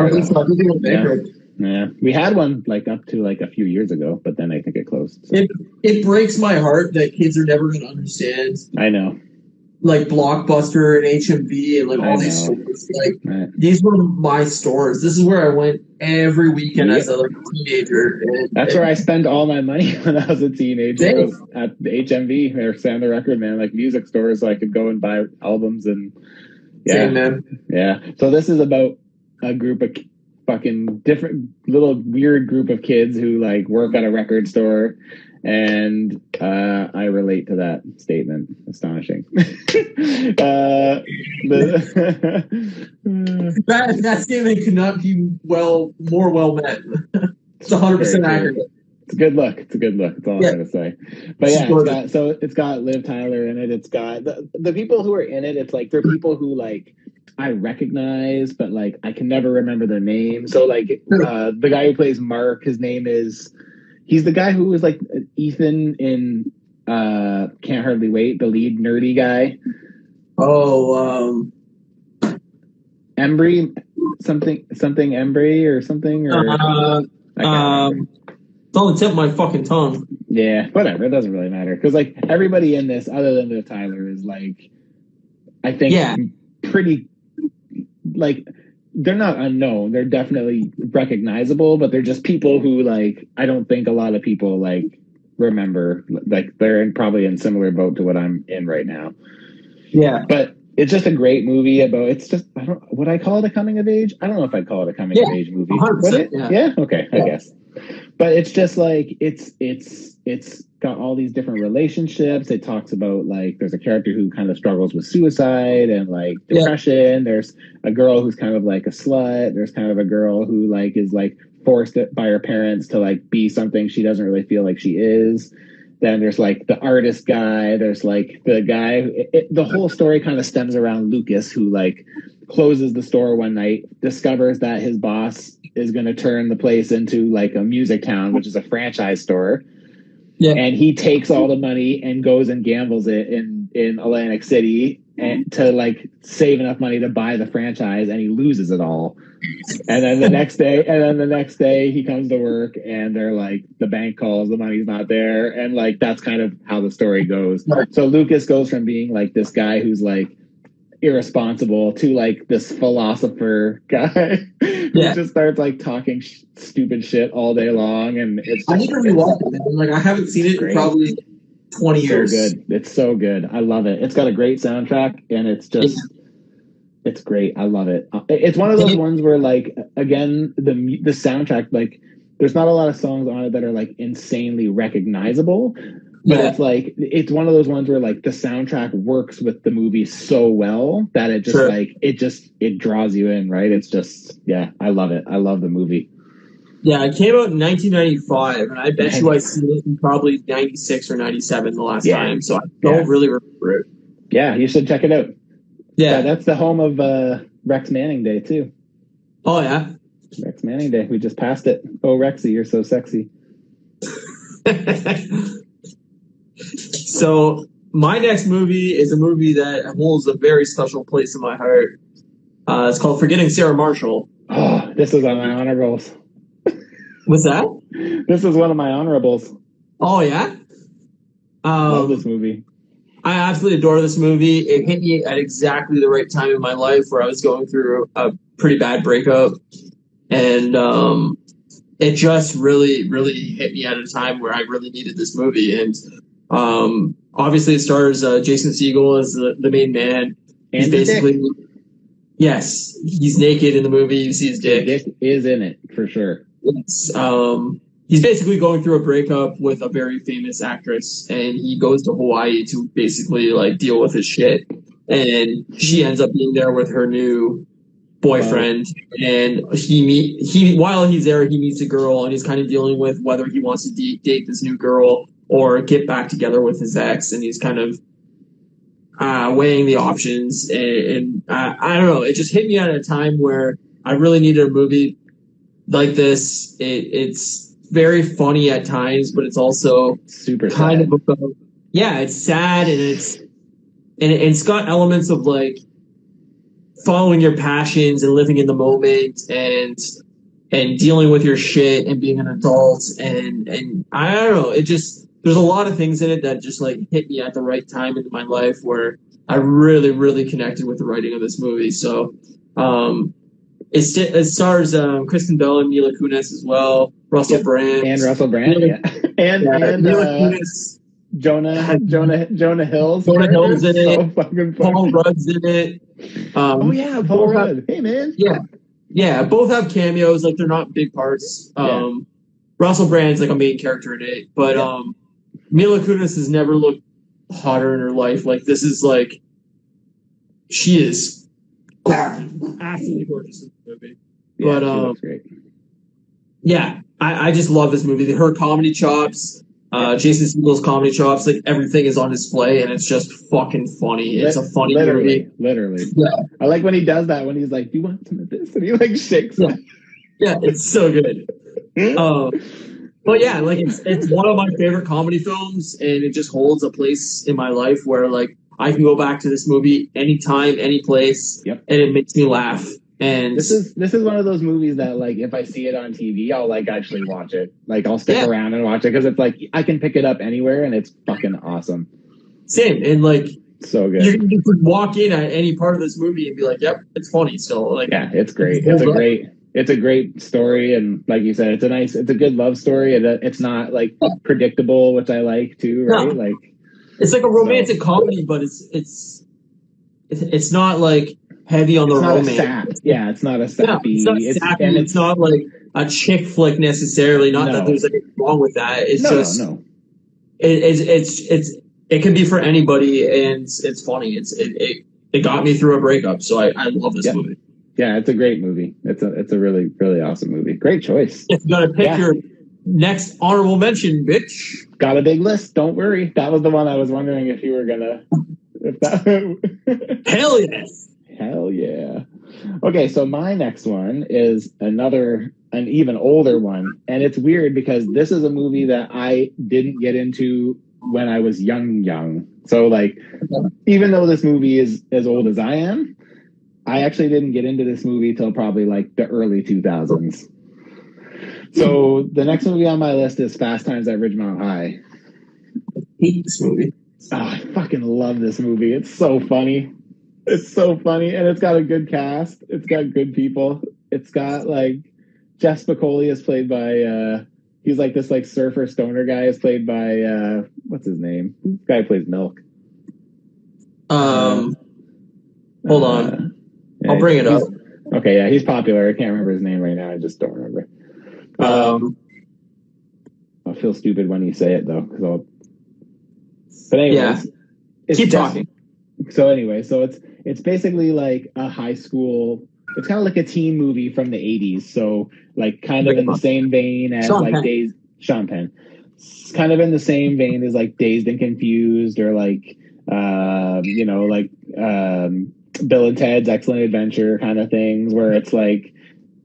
Yeah, we had one like up to like a few years ago, but then I think it closed. So. It breaks my heart that kids are never going to understand. I know. Like Blockbuster and HMV and like all these stores. Like these were my stores. This is where I went every weekend as a teenager. That's where I spent all my money when I was a teenager. I was at the HMV or Sound the Record Man, like music stores, so I could go and buy albums and Same, man. Yeah. So this is about a group of fucking different little weird group of kids who like work at a record store, and I relate to that statement. Astonishing. That statement could not be more well met. It's 100% accurate. It's a good look. It's all I'm gonna say. But yeah, it's got Liv Tyler in it. It's got the people who are in it. It's like they're people who like I recognize, but like I can never remember their name. So like the guy who plays Mark, he's the guy who was like Ethan in Can't Hardly Wait, the lead nerdy guy. Embry, something Embry or something or it's on the tip of my fucking tongue. Yeah, whatever. It doesn't really matter because like everybody in this, other than Liv Tyler, is like I think pretty. Like they're not unknown, they're definitely recognizable, but they're just people who like I don't think a lot of people like remember. Like they're probably in similar boat to what I'm in right now. Yeah, but it's just a great movie about. It's just would I call it a coming of age? I don't know if I'd call it a coming of age movie. 100%, yeah, okay, I guess. But it's just like it's got all these different relationships. It talks about like there's a character who kind of struggles with suicide and like depression. There's a girl who's kind of like a slut. There's kind of a girl who like is like forced by her parents to like be something she doesn't really feel like she is. Then there's like the artist guy. There's like the guy. The whole story kind of stems around Lucas, who like closes the store one night, discovers that his boss is going to turn the place into like a music town, which is a franchise store. Yeah. And he takes all the money and goes and gambles it in Atlantic City and to like save enough money to buy the franchise, and he loses it all. And then the next day he comes to work and they're like, the bank calls, the money's not there. And like, that's kind of how the story goes. Right. So Lucas goes from being like this guy who's like irresponsible to like this philosopher guy who just starts like talking stupid shit all day long. And it's just, I need to rewatch it. Like I haven't seen it in probably 20 years. So good. It's so good. I love it. It's got a great soundtrack and it's just it's great. I love it. It's one of those ones where like again the soundtrack, like there's not a lot of songs on it that are like insanely recognizable. But it's like it's one of those ones where like the soundtrack works with the movie so well that it just like it draws you in, right? It's just I love it. I love the movie. Yeah, it came out in 1995, and I bet you I seen it in probably 96 or 97 the last time. So I don't really remember it. Yeah, you should check it out. Yeah, that's the home of Rex Manning Day too. Oh yeah, Rex Manning Day. We just passed it. Oh Rexy, you're so sexy. So my next movie is a movie that holds a very special place in my heart. It's called Forgetting Sarah Marshall. Oh, this is on my honorables. What's that? This is one of my honorables. Oh yeah? Love this movie. I absolutely adore this movie. It hit me at exactly the right time in my life where I was going through a pretty bad breakup. And it just really, really hit me at a time where I really needed this movie. And obviously, it stars Jason Segel as the main man. He's And basically, yes, he's naked in the movie. You see his dick. Dick is in it for sure. Yes. He's basically going through a breakup with a very famous actress, and he goes to Hawaii to basically like deal with his shit. And she ends up being there with her new boyfriend, and he while he's there, he meets a girl, and he's kind of dealing with whether he wants to date this new girl or get back together with his ex, and he's kind of weighing the options. And I don't know, it just hit me at a time where I really needed a movie like this. It's very funny at times, but it's also Super kind sad. of about, it's sad, and it's got elements of like following your passions and living in the moment and dealing with your shit and being an adult, and I don't know, it just, there's a lot of things in it that just like hit me at the right time in my life where I really, really connected with the writing of this movie. So it stars Kristen Bell and Mila Kunis as well, Russell Brand, And Russell Brand, and Mila Kunis, Jonah Hill's Jonah Hill's in so it, fucking Paul funny. Rudd's in it. Oh yeah, Paul Rudd. Hey man. Yeah, both have cameos. Like, they're not big parts. Russell Brand's like a main character in it, but Mila Kunis has never looked hotter in her life. Like, this is like, she is absolutely gorgeous in the movie. Yeah, But she looks great. I just love this movie. Her comedy chops, Jason Segel's comedy chops, like everything is on display, and it's just fucking funny. It's a funny movie. Literally. Yeah. I like when he does that, when he's like, "Do you want some of this?" And he like shakes it. Yeah, it's so good. But yeah, like it's one of my favorite comedy films, and it just holds a place in my life where like I can go back to this movie anytime, any place, Yep. and it makes me laugh. And This is one of those movies that like if I see it on TV, I'll like actually watch it. Like I'll stick around and watch it because it's like I can pick it up anywhere and it's fucking awesome. Same, and like so good. You could walk in at any part of this movie and be like, "Yep, it's funny still." Like, yeah, it's great. It's a great story, and like you said, it's a good love story, and it's not like predictable, which I like too, right? No. Like it's like a romantic comedy, but it's not like heavy on the romance. It's not a sappy. It's not sappy. It's not like a chick flick necessarily. Not that there's anything wrong with that. It's it can be for anybody, and it's funny. It got me through a breakup, so I love this movie. Yeah, it's a great movie. It's a really, really awesome movie. Great choice. If you gotta pick your next honorable mention, bitch. Got a big list. Don't worry. That was the one I was wondering if you were gonna. Hell yes. Hell yeah. Okay, so my next one is an even older one, and it's weird because this is a movie that I didn't get into when I was young. So like, even though this movie is as old as I am, I actually didn't get into this movie till probably like the early 2000s. So the next movie on my list is Fast Times at Ridgemont High. I hate this movie. Oh, I fucking love this movie. It's so funny. It's so funny, and it's got a good cast. It's got good people. It's got like Jeff Spicoli is played by he's like this like surfer stoner guy is played by what's his name? This guy plays Milk. Hold on. I'll bring it up. Okay, yeah, he's popular. I can't remember his name right now. I just don't remember. I'll feel stupid when you say it though, but anyways, keep talking. So anyway, so it's basically like a high school. It's kind of like a teen movie from the 80s. So like kind of in the same vein as Sean Penn. It's kind of in the same vein as like Dazed and Confused or like Bill and Ted's Excellent Adventure kind of things where it's like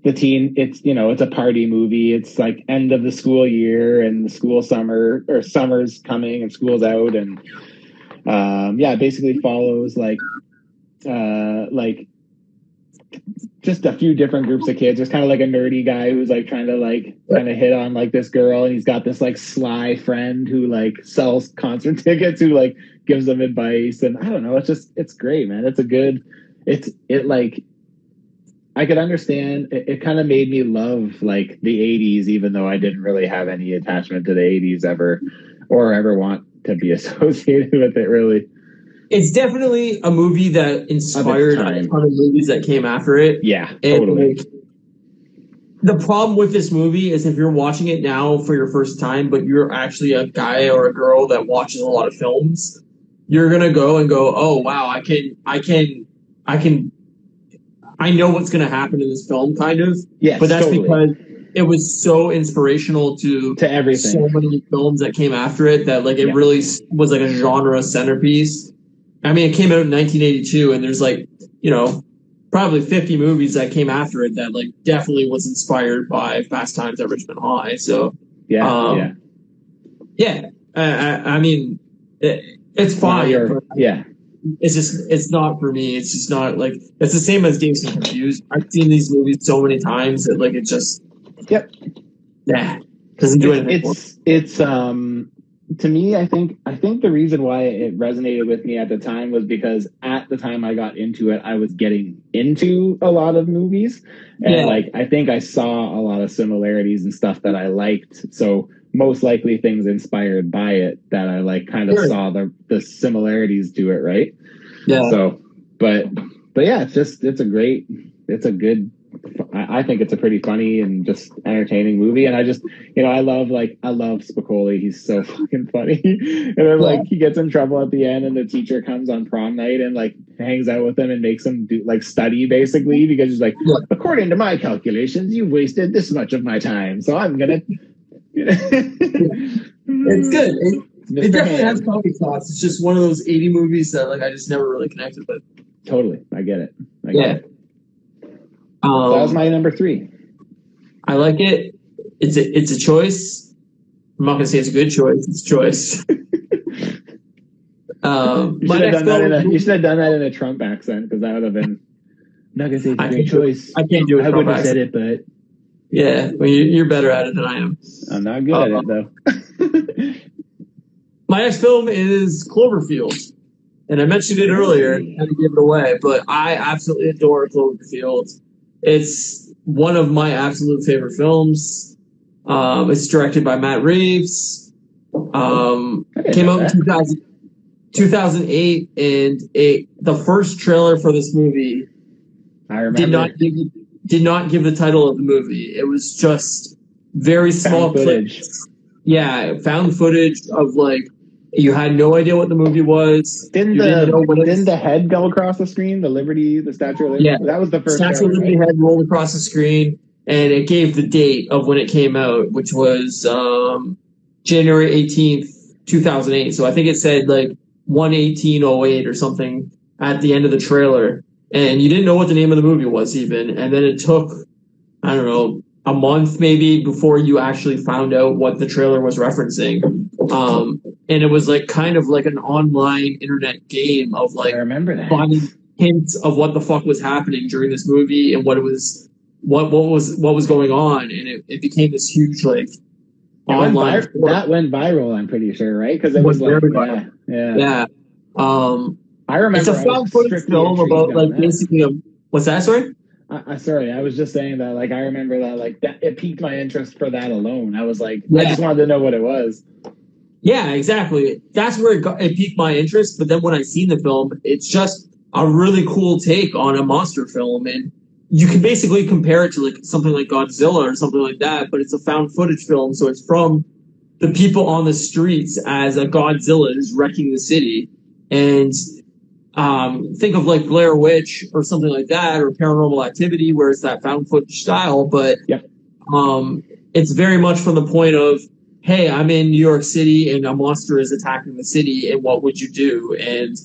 it's a party movie. It's like end of the school year and the summer's coming and school's out and it basically follows like just a few different groups of kids. There's kind of like a nerdy guy who's like trying to hit on like this girl, and he's got this like sly friend who like sells concert tickets who like gives them advice, and I don't know, it's great, man. I could understand. It kind of made me love like the '80s, even though I didn't really have any attachment to the '80s ever, or ever want to be associated with it. Really, it's definitely a movie that inspired a ton of movies that came after it. Yeah, and totally. like, the problem with this movie is if you're watching it now for your first time, but you're actually a guy or a girl that watches a lot of films, you're gonna go, oh wow, I know what's gonna happen in this film, kind of. Yes, but that's totally. because it was so inspirational to everything. So many films that came after it that like it really was like a genre centerpiece. I mean, it came out in 1982, and there's like, you know, probably 50 movies that came after it that like definitely was inspired by Fast Times at Richmond High. So I mean, it's fine. It's not for me. It's just not like, it's the same as Dazed and Confused. I've seen these movies so many times that like it just doesn't do anything. It's to me, I think the reason why it resonated with me at the time was because at the time I got into it, I was getting into a lot of movies, and like I think I saw a lot of similarities and stuff that I liked. So most likely things inspired by it that I like kind of saw the similarities to it, right? Yeah. So, but yeah, I think it's a pretty funny and just entertaining movie. And I just, I love Spicoli. He's so fucking funny. And then like he gets in trouble at the end and the teacher comes on prom night and like hangs out with him and makes him do like study basically, because he's like, according to my calculations, you've wasted this much of my time. So I'm going to, it's good. It definitely has comedy thoughts. It's just one of those 80 movies that like I just never really connected with. Totally. I get it. I get it. So that was my number 3. I like it. It's a choice. I'm not gonna say it's a good choice. It's a choice. You should have done that in a Trump accent, because that would have been. I'm not gonna say it's a great choice. I can't do it. I wouldn't have said it, but yeah, well, you're better at it than I am. I'm not good at it though. My next film is Cloverfield, and I mentioned it earlier. I had to give it away, but I absolutely adore Cloverfield. It's one of my absolute favorite films. It's directed by Matt Reeves. Came out in 2008, and the first trailer for this movie did not give the title of the movie. It was just very small clips. Yeah, found footage of like, you had no idea what the movie was. Didn't the head go across the screen? The Statue of Liberty? Yeah. That was the first Statue of Liberty head rolled across the screen, and it gave the date of when it came out, which was January 18th, 2008. So I think it said like 1/18/08 or something at the end of the trailer. And you didn't know what the name of the movie was even. And then it took, I don't know, a month maybe before you actually found out what the trailer was referencing. And it was like kind of like an online internet game of like, I remember that, finding hints of what the fuck was happening during this movie and what was going on, and it became this huge like online. That went viral, I'm pretty sure, right? Because it was like, yeah. I remember it's a found footage film about like basically what's that? Sorry. Sorry, I was just saying that like I remember that like that it piqued my interest for that alone. I was like, I just wanted to know what it was. Yeah, exactly. That's where it piqued my interest. But then when I seen the film, it's just a really cool take on a monster film, and you can basically compare it to like something like Godzilla or something like that. But it's a found footage film, so it's from the people on the streets as a Godzilla is wrecking the city. And think of like Blair Witch or something like that, or Paranormal Activity, where it's that found footage style. But it's very much from the point of, hey, I'm in New York City and a monster is attacking the city, and what would you do? And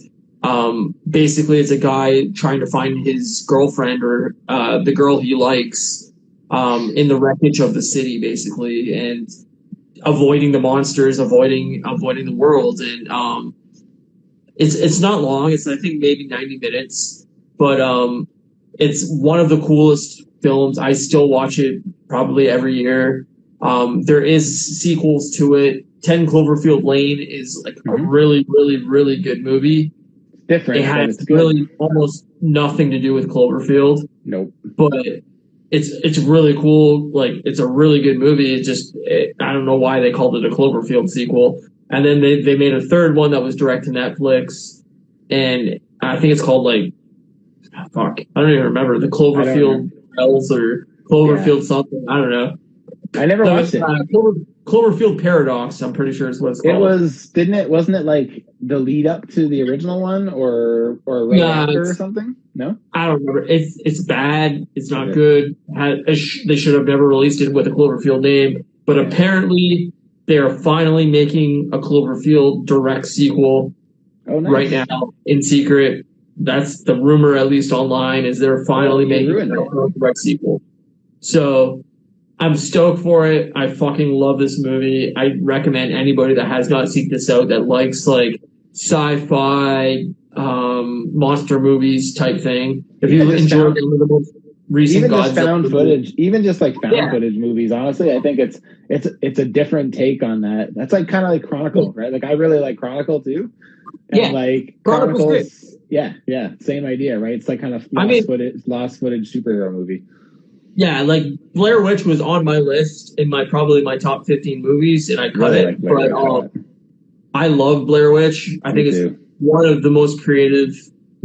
basically it's a guy trying to find his girlfriend or the girl he likes in the wreckage of the city, basically, and avoiding the monsters, avoiding the world. And it's not long. It's, I think, maybe 90 minutes, but it's one of the coolest films. I still watch it probably every year. There is sequels to it. 10 Cloverfield Lane is like a really, really, really good movie. different. It but has it's good. really almost nothing to do with Cloverfield, Nope. but it's really cool. Like, it's a really good movie. I don't know why they called it a Cloverfield sequel. And then they made a third one that was direct to Netflix, and I think it's called I don't even remember, the Cloverfield Bells or Cloverfield something. I don't know. I never watched it. Cloverfield Paradox, I'm pretty sure is what it's called. Wasn't it like the lead up to the original one or right after or something? No? I don't remember. It's bad. It's not good. They should have never released it with a Cloverfield name, but apparently they are finally making a Cloverfield direct sequel right now in secret. That's the rumor, at least online, is they're finally making a direct sequel. So I'm stoked for it. I fucking love this movie. I recommend anybody that has not seen this out, that likes like sci-fi, monster movies type thing. If you enjoy the most recent even just found footage, even just like found footage movies, honestly, I think it's a different take on that. That's like kind of like Chronicle, right? Like I really like Chronicle too. And like Chronicles, same idea, right? It's like kind of lost footage superhero movie. Yeah, like Blair Witch was on my list in probably my top 15 movies, and I cut it. But I love Blair Witch. I think it's one of the most creative,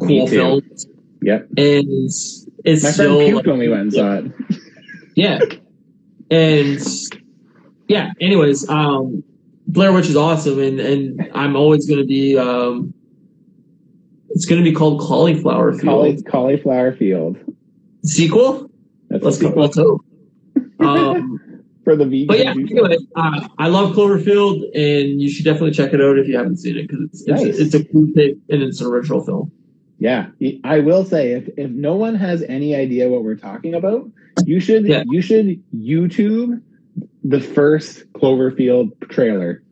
cool films. Yep. And it's my friend puked when we went and saw it. Yeah. And yeah, anyways, Blair Witch is awesome, and I'm always going to be, it's going to be called Cauliflower Field. Cauliflower Field. Sequel? Let's hope. For the vegan. But yeah, anyway, I love Cloverfield, and you should definitely check it out if you haven't seen it, because it's a cool take, and it's an original film. Yeah, I will say, if no one has any idea what we're talking about, you should YouTube the first Cloverfield trailer.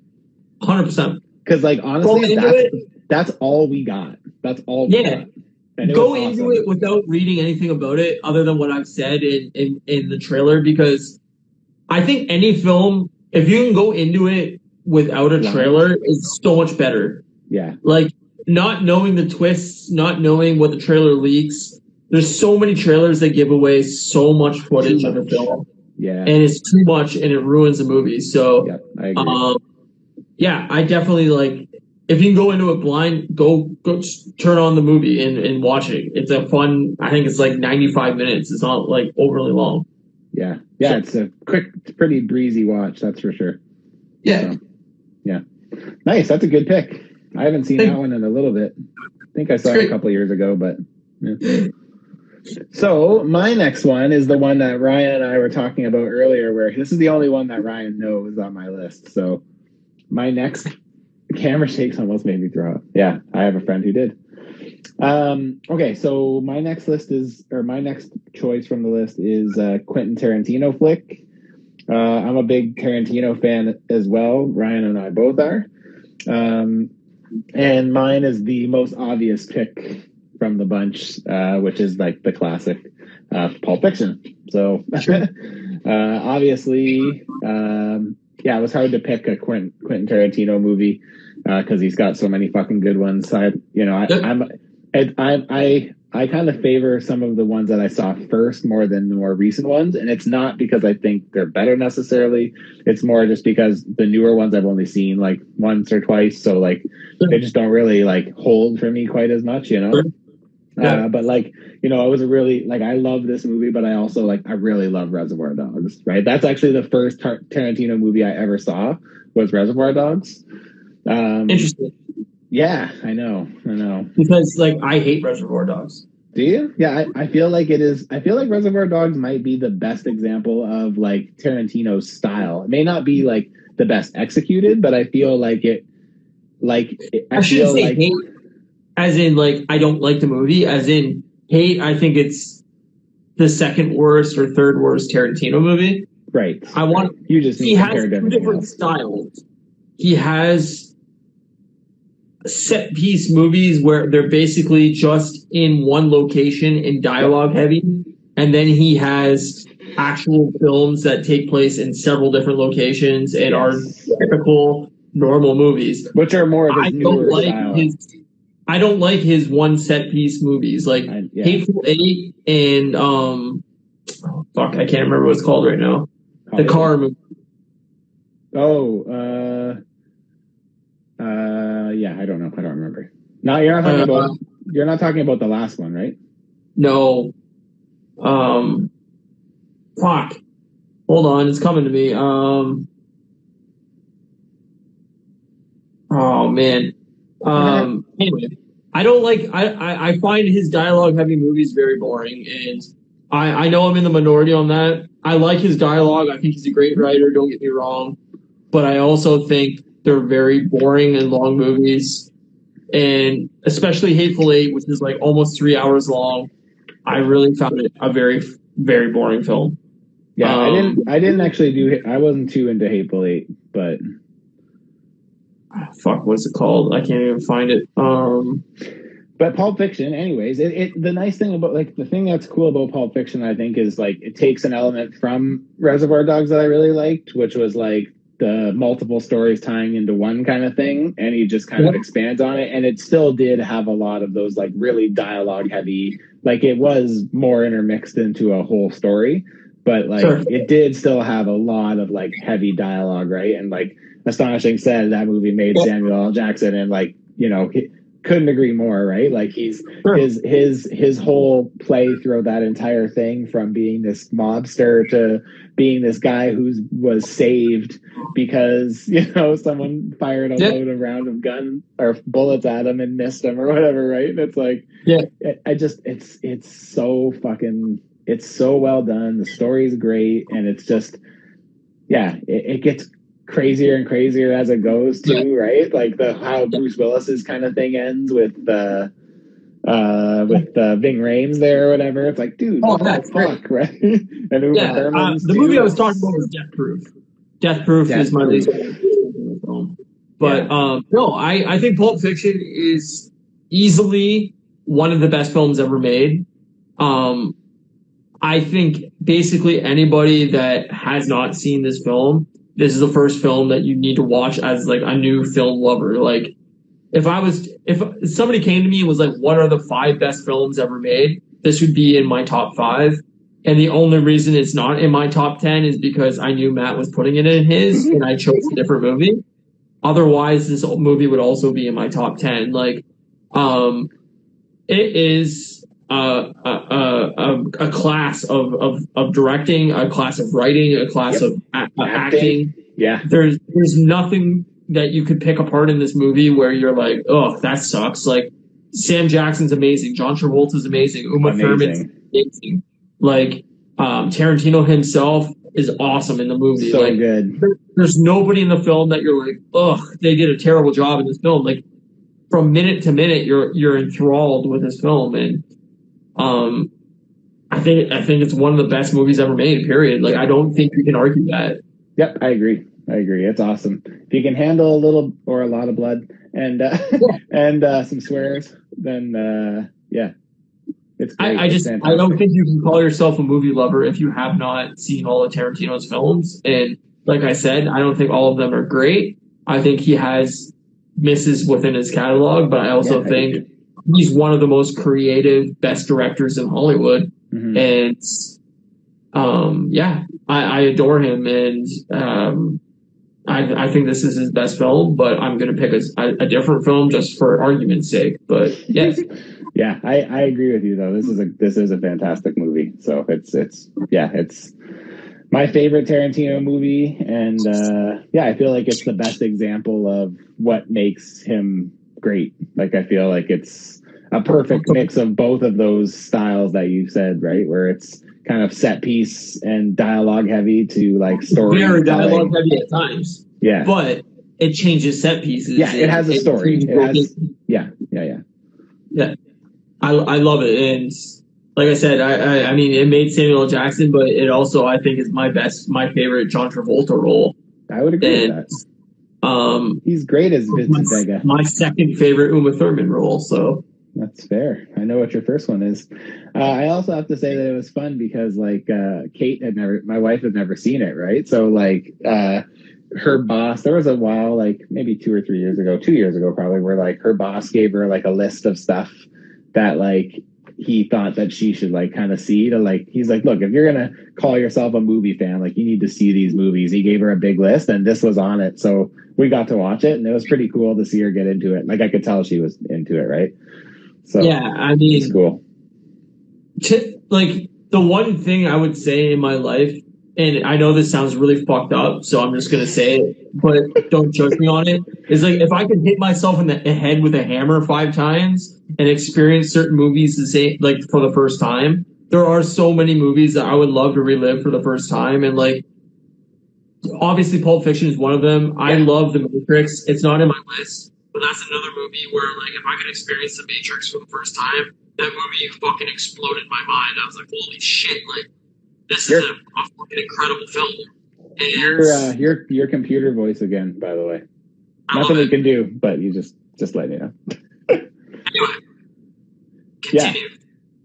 100%. Because like honestly, that's all we got. That's all we got. Go into it without reading anything about it other than what I've said in the trailer, because I think any film, if you can go into it without a trailer, is so much better. Yeah. Like, not knowing the twists, not knowing what the trailer leaks. There's so many trailers that give away so much footage of the film. Yeah. And it's too much, and it ruins the movie. So, I agree. I definitely like, if you can go into it blind, go turn on the movie and watch it. It's a fun, I think it's like 95 minutes. It's not like overly long. Yeah. Yeah, it's a quick, pretty breezy watch, that's for sure. Yeah. So, yeah. Nice, that's a good pick. I haven't seen that one in a little bit. I think I saw it a couple years ago, but yeah. So my next one is the one that Ryan and I were talking about earlier, where this is the only one that Ryan knows on my list. So my next camera shakes almost made me throw up. Yeah, I have a friend who did. Okay, so my next choice from the list is Quentin Tarantino flick. I'm a big Tarantino fan as well. Ryan and I both are. And mine is the most obvious pick from the bunch, which is like the classic Pulp Fiction. So obviously, it was hard to pick a Quentin Tarantino movie because he's got so many fucking good ones. I kind of favor some of the ones that I saw first more than the more recent ones, and it's not because I think they're better necessarily. It's more just because the newer ones I've only seen like once or twice, so like they just don't really like hold for me quite as much, you know. But like, you know, I was really like, I love this movie, but I also like, I really love Reservoir Dogs, right? That's actually the first Tarantino movie I ever saw was Reservoir Dogs. Interesting. Yeah, I know. Because like, I hate Reservoir Dogs. Do you? Yeah, I feel like it is. I feel like Reservoir Dogs might be the best example of like Tarantino's style. It may not be like the best executed, but I feel like it. I shouldn't say hate, as in like I don't like the movie. As in hate, I think it's the second worst or third worst Tarantino movie. Right. He has two different styles. He has set piece movies where they're basically just in one location and dialogue heavy, and then he has actual films that take place in several different locations and are typical normal movies, which are more of his newer style. I don't like his one set piece movies like Hateful Eight and fuck, I can't remember what it's called right now. The car movie. Oh, yeah, I don't know. I don't remember. No, you're not talking about the last one, right? No. Fuck. Hold on, it's coming to me. Oh man. Anyway, I don't like. I find his dialogue heavy movies very boring, and I know I'm in the minority on that. I like his dialogue. I think he's a great writer. Don't get me wrong, but I also think they're very boring and long movies, and especially Hateful Eight, which is like almost 3 hours long. I really found it a very, very boring film. Yeah, I didn't actually I wasn't too into Hateful Eight, but fuck, what's it called? I can't even find it. But Pulp Fiction, anyways, the nice thing about the thing that's cool about Pulp Fiction, I think, is it takes an element from Reservoir Dogs that I really liked, which was the multiple stories tying into one kind of thing, and he just kind of expands on it, and it still did have a lot of those really dialogue heavy, it was more intermixed into a whole story, but it did still have a lot of heavy dialogue, right? And Astonishing said that movie made Samuel L. Jackson, and couldn't agree more, right? He's his whole play through that entire thing, from being this mobster to being this guy who was saved because someone fired a load of round of gun or bullets at him and missed him or whatever, right? And it's it's so well done. The story's great, and it's just it gets crazier and crazier as it goes too, right? How Bruce Willis's kind of thing ends with Ving Rhames there or whatever. It's dude, that's fuck, right? And the movie I was talking about was Death Proof. Death Proof is my least favorite film. But no, I think Pulp Fiction is easily one of the best films ever made. I think basically anybody that has not seen this film, this is the first film that you need to watch as a new film lover. If somebody came to me and was what are the 5 best films ever made? This would be in my top 5. And the only reason it's not in my top 10 is because I knew Matt was putting it in his and I chose a different movie. Otherwise, this movie would also be in my top 10. It is a class of directing, a class of writing, a class of acting. Yeah. There's nothing that you could pick apart in this movie where you're oh, that sucks. Sam Jackson's amazing. John Travolta's amazing. Uma Thurman's amazing. Tarantino himself is awesome in the movie. So good. There's nobody in the film that you're ugh, they did a terrible job in this film. From minute to minute, you're enthralled with this film, and I think it's one of the best movies ever made. Period. I don't think you can argue that. Yep, I agree. It's awesome. If you can handle a little or a lot of blood and some swears, then it's great. I don't think you can call yourself a movie lover if you have not seen all of Tarantino's films. And like I said, I don't think all of them are great. I think he has misses within his catalog, but I also think he's one of the most creative, best directors in Hollywood. Mm-hmm. And I adore him, and I think this is his best film, but I'm going to pick a different film just for argument's sake. But yes. Yeah, I agree with you though. This is a fantastic movie. So it's my favorite Tarantino movie, and I feel like it's the best example of what makes him great. I feel like it's a perfect mix of both of those styles that you said, right? Where it's kind of set piece and dialogue heavy to story. Very dialogue heavy at times. Yeah. But it changes set pieces. Yeah, it has a story. Yeah. I love it. And like I said, I mean, it made Samuel L. Jackson, but it also, I think, is my favorite John Travolta role. I would agree with that. He's great as Vincent Vega. My second favorite Uma Thurman role, so. That's fair. I know what your first one is. I also have to say that it was fun because Kate my wife had never seen it, right? So her boss, there was a while, like maybe 2 years ago probably, where like her boss gave her like a list of stuff that like he thought that she should like kind of see to like, he's like, look, if you're gonna call yourself a movie fan, like you need to see these movies. He gave her a big list and this was on it, so we got to watch it and it was pretty cool to see her get into it. Like I could tell she was into it, right? So yeah, I mean, it's cool. Like the one thing I would say in my life, and I know this sounds really fucked up, so I'm just gonna say it, but don't judge me on it, is like if I could hit myself in the head with a hammer 5 times and experience certain movies the same, like for the first time, there are so many movies that I would love to relive for the first time, and like obviously Pulp Fiction is one of them. I love The Matrix. It's not in my list, but that's another movie where like if I could experience The Matrix for the first time, that movie fucking exploded my mind. I was like, holy shit, like this is a fucking incredible film. And your computer voice again, by the way. Nothing we can do, but you just let me know. Anyway, continue.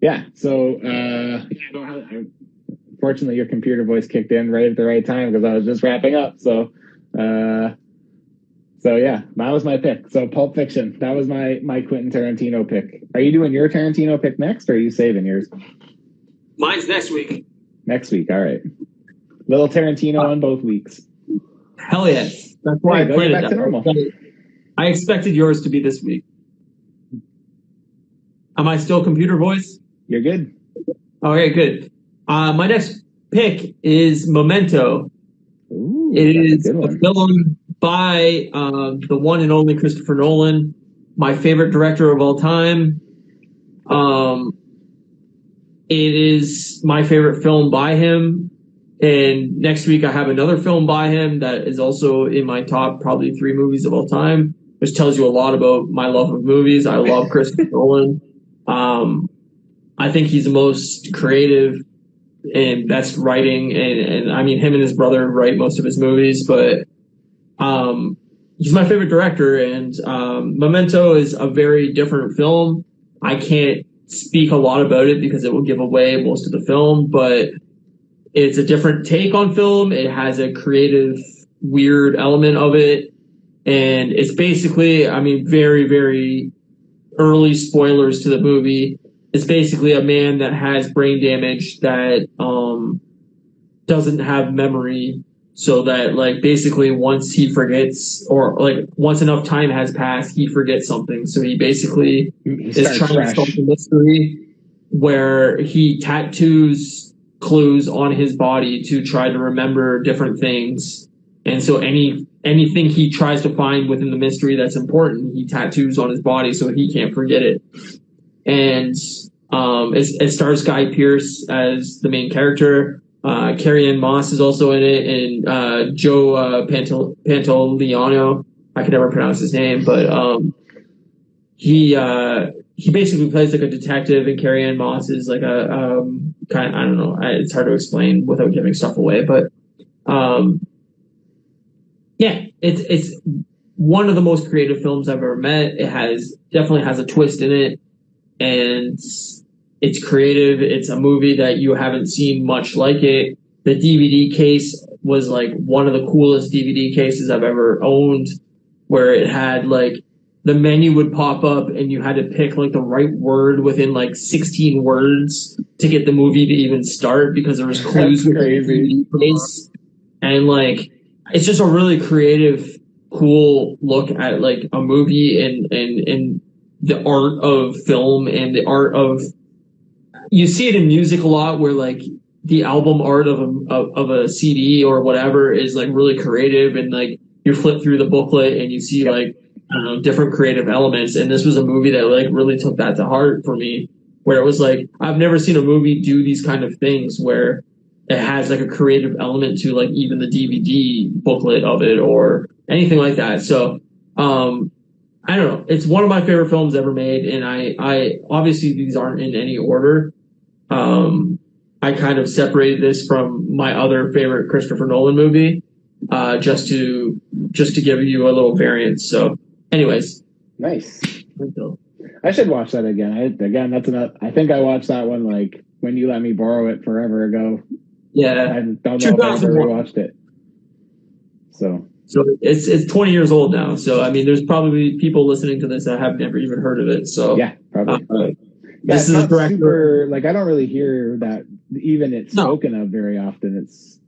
Yeah. So fortunately your computer voice kicked in right at the right time because I was just wrapping up. So yeah, that was my pick. So Pulp Fiction, that was my Quentin Tarantino pick. Are you doing your Tarantino pick next, or are you saving yours? Mine's next week. Next week, all right. Little Tarantino on both weeks. Hell yeah. That's why I put it back to normal. I expected yours to be this week. Am I still computer voice? You're good. Okay, good. My next pick is Memento. Ooh, it is a film by the one and only Christopher Nolan, my favorite director of all time. It is my favorite film by him. And next week I have another film by him that is also in my top probably 3 movies of all time, which tells you a lot about my love of movies. I love Christopher Nolan. I think he's the most creative and best writing. And I mean, him and his brother write most of his movies, but he's my favorite director. And Memento is a very different film. I can't speak a lot about it because it will give away most of the film, but it's a different take on film. It has a creative, weird element of it. And it's basically, I mean, very, very early spoilers to the movie. It's basically a man that has brain damage that doesn't have memory, so that like basically once he forgets, or like once enough time has passed, he forgets something. So he basically is trying to solve the mystery where he tattoos clues on his body to try to remember different things. And so anything he tries to find within the mystery that's important, he tattoos on his body so he can't forget it. And it stars Guy Pearce as the main character. Carrie-Anne Moss is also in it, and Joe Pantoliano. I can never pronounce his name, but he basically plays like a detective, and Carrie-Anne Moss is like a kind of, I don't know, it's hard to explain without giving stuff away, but yeah, it's one of the most creative films I've ever met. It definitely has a twist in it, and it's creative. It's a movie that you haven't seen much like it. The DVD case was like one of the coolest DVD cases I've ever owned, where it had like the menu would pop up and you had to pick like the right word within like 16 words to get the movie to even start, because there was clues with the DVD case. And like, it's just a really creative, cool look at like a movie and the art of film and the art of, you see it in music a lot, where like the album art of a CD or whatever is like really creative, and like you flip through the booklet and you see like, I don't know, different creative elements. And this was a movie that like really took that to heart for me, where it was like, I've never seen a movie do these kind of things where it has like a creative element to like even the DVD booklet of it or anything like that. So, I don't know. It's one of my favorite films ever made. And I obviously these aren't in any order. I kind of separated this from my other favorite Christopher Nolan movie, just to give you a little variance. So anyways. Nice. I should watch that again. I think I watched that one like when you let me borrow it forever ago. Yeah. I don't know if I ever watched it. So So it's 20 years old now. So I mean, there's probably people listening to this that have never even heard of it. So yeah, probably. This is a director. Super, like I don't really hear that even it's spoken of very often. It's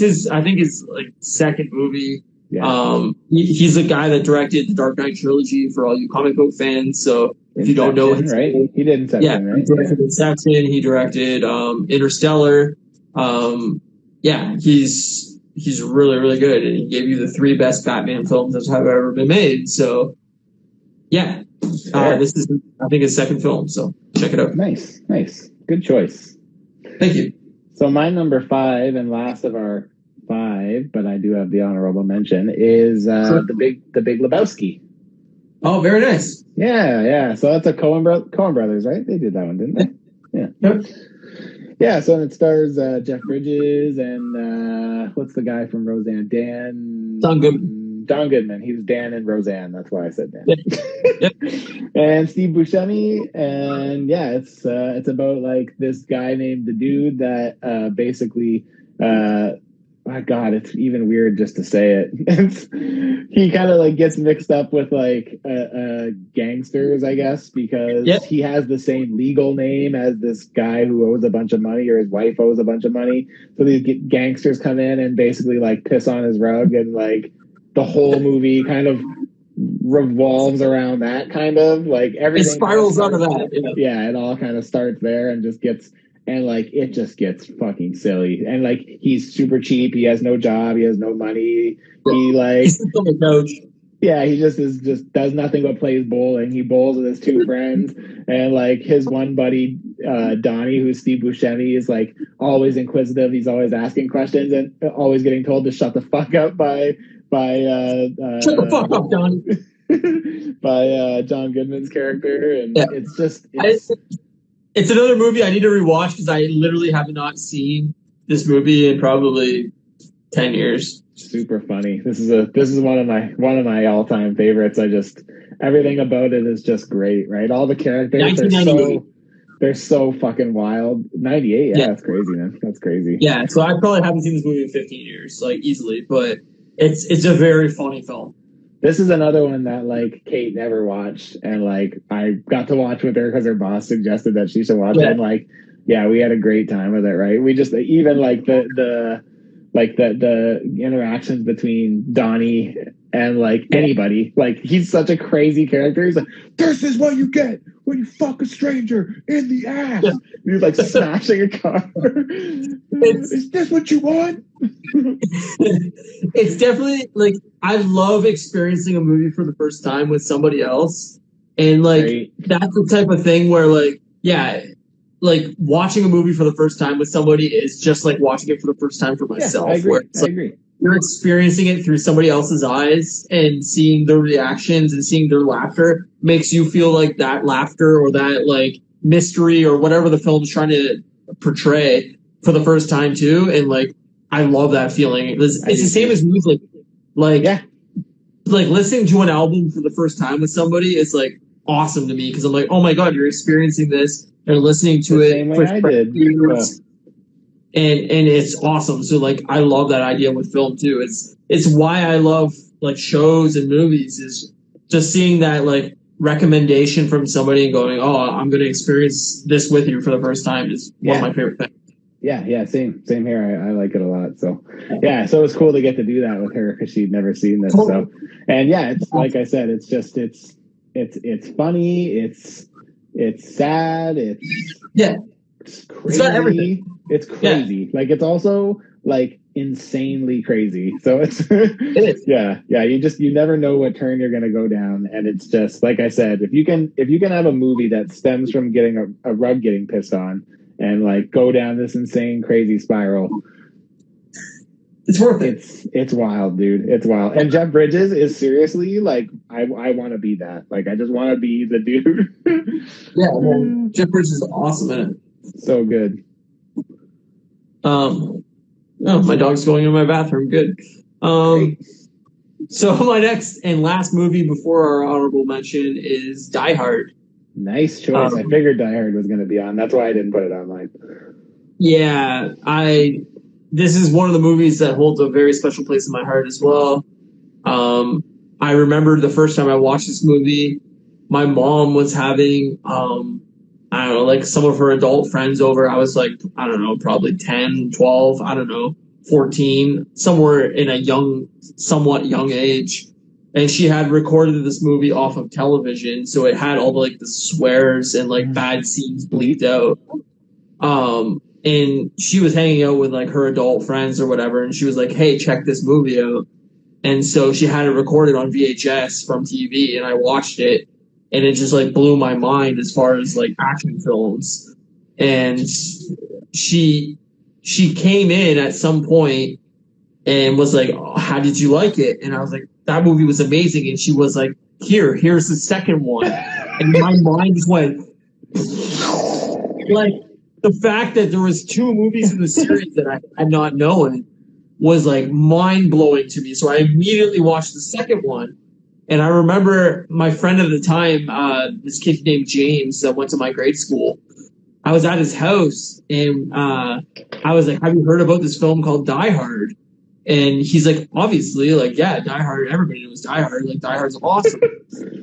his. I think his like second movie. Yeah. He's the guy that directed the Dark Knight trilogy for all you comic book fans. So if you don't know, right? He did Inception, right? He directed Inception. He directed Interstellar. He's really, really good, and he gave you the 3 best Batman films that have ever been made. So, this is, I think, his second film. So check it out. Nice, good choice. Thank you. So my number 5 and last of our 5, but I do have the honorable mention is the Big Lebowski. Oh, very nice. Yeah. So that's a Coen brothers, right? They did that one, didn't they? Yeah. Yep. Yeah, so it stars Jeff Bridges and what's the guy from Roseanne? Don Goodman. He was Dan in Roseanne. That's why I said Dan. Yep. And Steve Buscemi, and it's about like this guy named the Dude that basically. My God, it's even weird just to say it. He kind of like gets mixed up with like gangsters, I guess, because he has the same legal name as this guy who owes a bunch of money, or his wife owes a bunch of money. So these gangsters come in and basically like piss on his rug, and like the whole movie kind of revolves around that, kind of like everything. It spirals out of that. Yeah, it all kind of starts there and just gets. And like it just gets fucking silly. And like he's super cheap. He has no job. He has no money. He's still a coach. Yeah, he just does nothing but plays bowling. He bowls with his 2 friends, and like his one buddy Donnie, who's Steve Buscemi, is like always inquisitive. He's always asking questions and always getting told to shut the fuck up by shut the fuck up, Donnie. by John Goodman's character, and it's another movie I need to rewatch because I literally have not seen this movie in probably 10 years. Super funny. This is one of my all-time favorites. Everything about it is just great, right? All the characters they're so fucking wild. 98, yeah, that's crazy, man. That's crazy. Yeah, so I probably haven't seen this movie in 15 years, like easily, but it's a very funny film. This is another one that like Kate never watched, and like I got to watch with her because her boss suggested that she should watch it. And like, yeah, we had a great time with it, right? We just even like the interactions between Donnie and like anybody. Like he's such a crazy character. He's like, "This is what you get when you fuck a stranger in the ass." Yeah. He's like smashing a car. Is this what you want? It's definitely like I love experiencing a movie for the first time with somebody else, and like that's the type of thing where like watching a movie for the first time with somebody is just like watching it for the first time for myself. I agree. I agree. You're experiencing it through somebody else's eyes, and seeing their reactions and seeing their laughter makes you feel like that laughter or that like mystery or whatever the film's trying to portray for the first time too. And like I love that feeling. It's the same as music. Like listening to an album for the first time with somebody is like awesome to me because I'm like, oh my God, you're experiencing this. They're listening to it for years, and it's awesome. So like, I love that idea with film too. It's why I love like shows and movies, is just seeing that like recommendation from somebody and going, oh, I'm going to experience this with you for the first time is one of my favorite things. Yeah, same here. I like it a lot. So yeah, so it's cool to get to do that with her because she'd never seen this. So and yeah, it's like I said, it's just it's funny. It's sad. It's crazy. It's got everything. It's crazy. Yeah. Like it's also like insanely crazy. So it is. Yeah. You never know what turn you're gonna go down, and it's just like I said. If you can have a movie that stems from getting a rug getting pissed on and like go down this insane crazy spiral, it's worth it. It's wild, dude. It's wild. And Jeff Bridges is seriously like I want to be that. Like I just want to be the dude. Yeah, man. Jeff Bridges is awesome in it. So good. Oh, my dog's going in my bathroom. Good. So my next and last movie before our honorable mention is Die Hard. Nice choice. I figured Die Hard was going to be on. That's why I didn't put it on mine. Yeah, this is one of the movies that holds a very special place in my heart as well. I remember the first time I watched this movie, my mom was having, I don't know, like some of her adult friends over. I was like, I don't know, probably 10, 12, I don't know, 14, somewhere in a somewhat young age. And she had recorded this movie off of television. So it had all the swears and bad scenes bleeped out. And she was hanging out with her adult friends or whatever. And she was like, hey, check this movie out. And so she had it recorded on VHS from TV, and I watched it, and it just blew my mind as far as action films. And she came in at some point and was like, oh, how did you like it? And I was like, that movie was amazing. And she was like, here's the second one. And my mind just went the fact that there was 2 movies in the series that I had not known was mind-blowing to me. So I immediately watched the second one. And I remember my friend at the time, this kid named James that went to my grade school, I was at his house and I was like, have you heard about this film called Die Hard? And he's like, obviously, yeah, Die Hard, everybody knows Die Hard. Die Hard's awesome.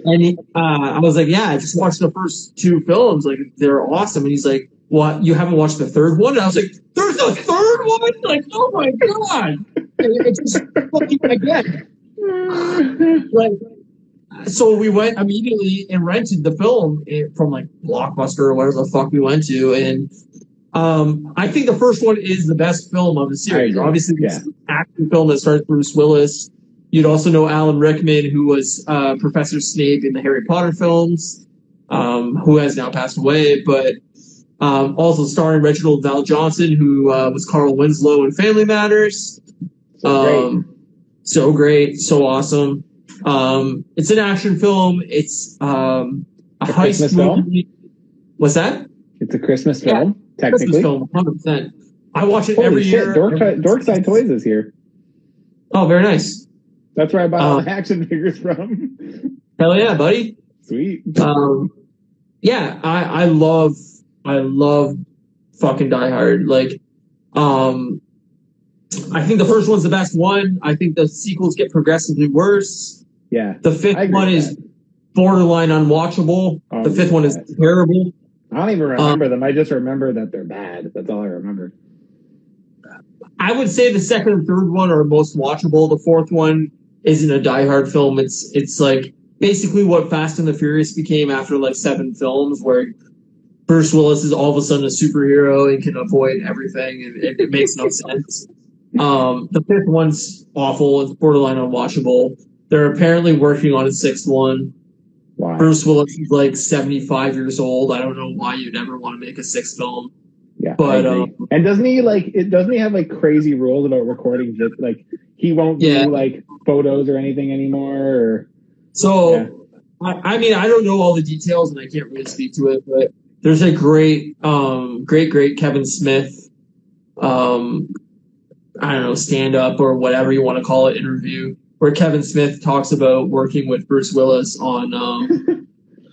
And I was like, yeah, I just watched the first 2 films. They're awesome. And he's like, what, you haven't watched the third one? And I was like, there's a third one? Oh my God. It just fucking again. So we went immediately and rented the film from Blockbuster or whatever the fuck we went to. And I think the first one is the best film of the series. Obviously, it's an action film that stars Bruce Willis. You'd also know Alan Rickman, who was Professor Snape in the Harry Potter films, who has now passed away, but also starring Reginald Val Johnson, who was Carl Winslow in Family Matters. So great, so awesome. It's an action film. It's a heist movie. What's that? It's a Christmas film, technically. Christmas film, 100%. I watch it Holy every shit, year. Dorkside Toys is here. Oh, very nice. That's where I buy all the action figures from. Hell yeah, buddy. Sweet. Yeah, I love fucking Die Hard. I think the first one's the best one. I think the sequels get progressively worse. Yeah. The fifth one is borderline unwatchable. The fifth one is terrible. I don't even remember them. I just remember that they're bad. That's all I remember. I would say the second and third one are most watchable. The fourth one isn't a Die Hard film. It's basically what Fast and the Furious became after 7 films, where Bruce Willis is all of a sudden a superhero and can avoid everything, and it makes no sense. The fifth one's awful. It's borderline unwatchable. They're apparently working on a 6th one. Wow. Bruce Willis is 75 years old. I don't know why you'd ever want to make a 6th film. Yeah, but and doesn't he have crazy rules about recording? Just he won't do photos or anything anymore. Or I mean, I don't know all the details, and I can't really speak to it. But there's a great Kevin Smith, I don't know, stand up or whatever you want to call it, interview, where Kevin Smith talks about working with Bruce Willis on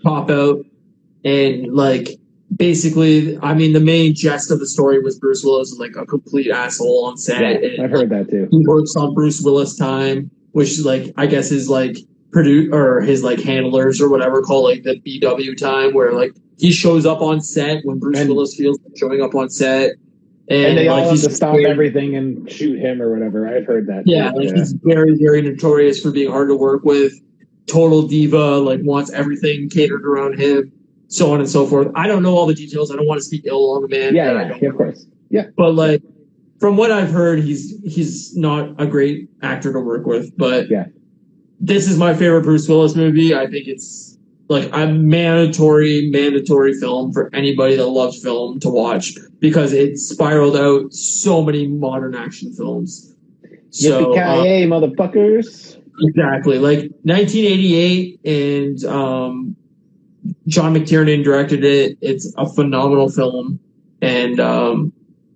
Pop Out, and basically, I mean, the main gist of the story was Bruce Willis is a complete asshole on set. Yeah, and, I've heard that too. He works on Bruce Willis time, which I guess is or his handlers or whatever call the BW time, where he shows up on set when Bruce Willis feels like showing up on set. And they all have to stop everything and shoot him or whatever. I've heard that. Yeah, he's very, very notorious for being hard to work with. Total diva, wants everything catered around him, so on and so forth. I don't know all the details. I don't want to speak ill on the man. Yeah, of course. Yeah. But from what I've heard, he's not a great actor to work with. But this is my favorite Bruce Willis movie. I think it's a mandatory film for anybody that loves film to watch, because it spiraled out so many modern action films. So, yippee-ki-yay, motherfuckers. Exactly. 1988, and John McTiernan directed it. It's a phenomenal film. And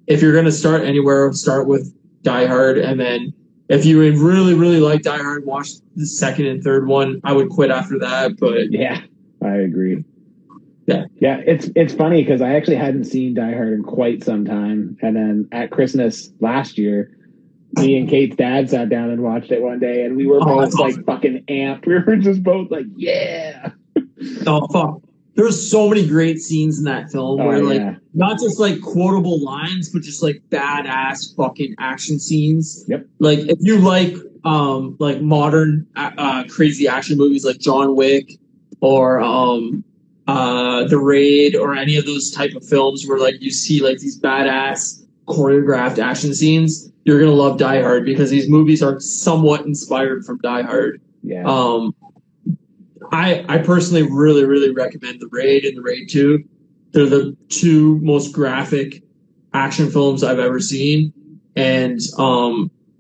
if you're going to start anywhere, start with Die Hard. And then if you really, really like Die Hard, watch the second and third one. I would quit after that. But yeah, I agree. Yeah, it's funny because I actually hadn't seen Die Hard in quite some time, and then at Christmas last year, me and Kate's dad sat down and watched it one day, and we were both like awesome. fucking amped. We were just both like, yeah. Oh fuck! There's so many great scenes in that film where like not just like quotable lines, but just like badass fucking action scenes. Yep. Like if you like modern crazy action movies like John Wick or The Raid or any of those type of films where like you see like these badass choreographed action scenes, you're gonna love Die Hard because these movies are somewhat inspired from Die Hard. Yeah. I personally really, really recommend The Raid and The Raid 2. They're the two most graphic action films I've ever seen. And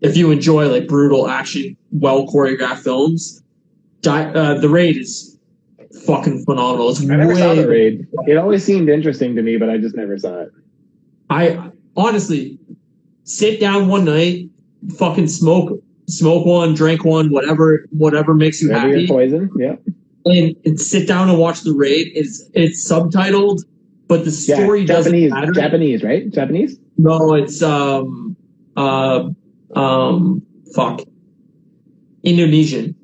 if you enjoy like brutal action, well choreographed films, The Raid is fucking phenomenal. It's I never saw The Raid. It always seemed interesting to me, but I just never saw it. I honestly sit down one night, fucking smoke one, drink one, whatever makes you happy. Poison, yeah. And sit down and watch The Raid. It's subtitled, but the story doesn't matter. Japanese, right? Japanese? No, it's Indonesian.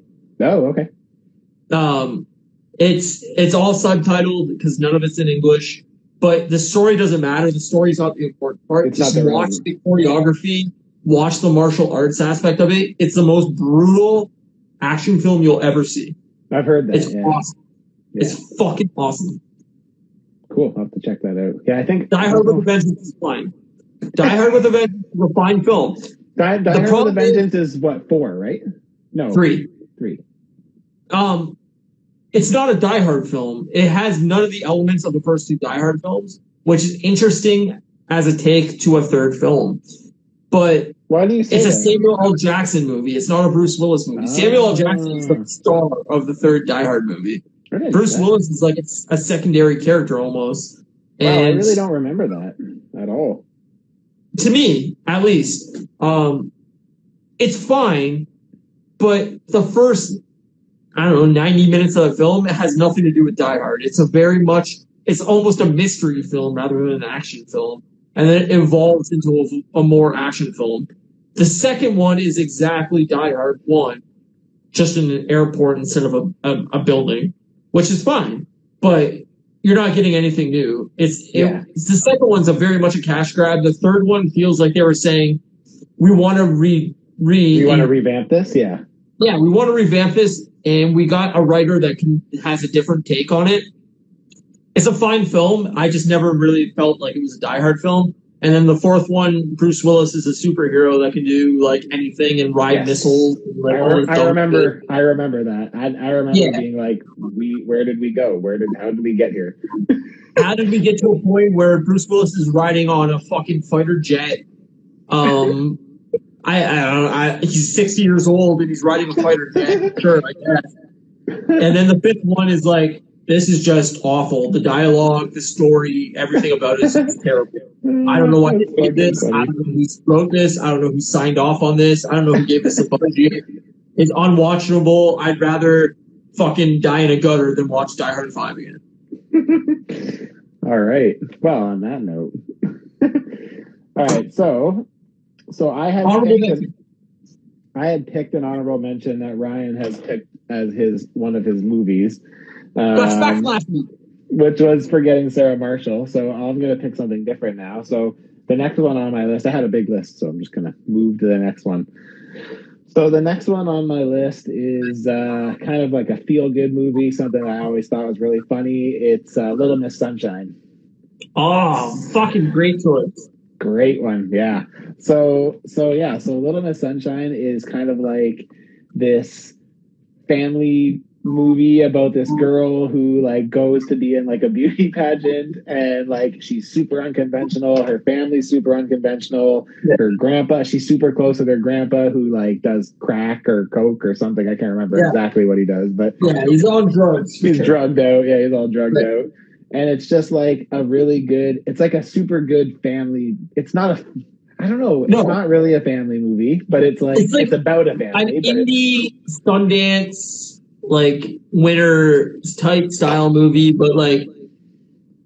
Oh, okay. It's all subtitled because none of it's in English. But the story doesn't matter. The story's not the important part. Just watch the choreography, watch the martial arts aspect of it. It's the most brutal action film you'll ever see. I've heard that. It's awesome. Yeah. It's fucking awesome. Cool. I'll have to check that out. Yeah, I think Die Hard with a Vengeance is fine. Die Hard with a Vengeance is a fine film. Die Hard with a Vengeance is what, 4, right? No. 3. 3. It's not a Die Hard film. It has none of the elements of the first 2 Die Hard films, which is interesting as a take to a third film. But why do you say it's that? A Samuel L. Jackson movie. It's not a Bruce Willis movie. Samuel L. Jackson is the star of the third Die Hard movie. Bruce Willis is like a secondary character almost. Wow, and I really don't remember that at all. To me, at least, it's fine, but the first, 90 minutes of the film, it has nothing to do with Die Hard. It's almost a mystery film rather than an action film. And then it evolves into a more action film. The second one is exactly Die Hard 1, just in an airport instead of a building, which is fine. But you're not getting anything new. The second one's very much a cash grab. The third one feels like they were saying, we want to revamp this? Yeah. Yeah, we want to revamp this, and we got a writer that has a different take on it. It's a fine film. I just never really felt like it was a Die Hard film. And then the fourth one, Bruce Willis is a superhero that can do like anything and ride missiles. And, like, I remember that. I remember being like, where did we go? How did we get here? How did we get to a point where Bruce Willis is riding on a fucking fighter jet? He's 60 years old and he's riding a fighter jet. Sure, I guess. And then the fifth one is like, this is just awful. The dialogue, the story, everything about it is terrible. I don't know why they made this. I don't know who wrote this. I don't know who signed off on this. I don't know who gave this a budget. It's unwatchable. I'd rather fucking die in a gutter than watch Die Hard 5 again. All right. Well, on that note. All right. So I had picked an honorable mention that Ryan has picked as one of his movies. Which was Forgetting Sarah Marshall. So I'm going to pick something different now. So the next one on my list, I had a big list, so I'm just going to move to the next one. So the next one on my list is kind of like a feel-good movie, something I always thought was really funny. It's Little Miss Sunshine. Oh, fucking great choice. Great one, yeah. So Little Miss Sunshine is kind of like this family movie about this girl who like goes to be in like a beauty pageant, and like she's super unconventional. Her family's super unconventional. Her grandpa, she's super close with her grandpa who like does crack or coke or something. I can't remember exactly what he does, but he's on drugs. He's drugged out. Yeah, he's all drugged out. And it's just like a really good, it's like a super good family. It's not I don't know. It's not really a family movie, but it's about a family. An indie Sundance, like winner type style movie, but like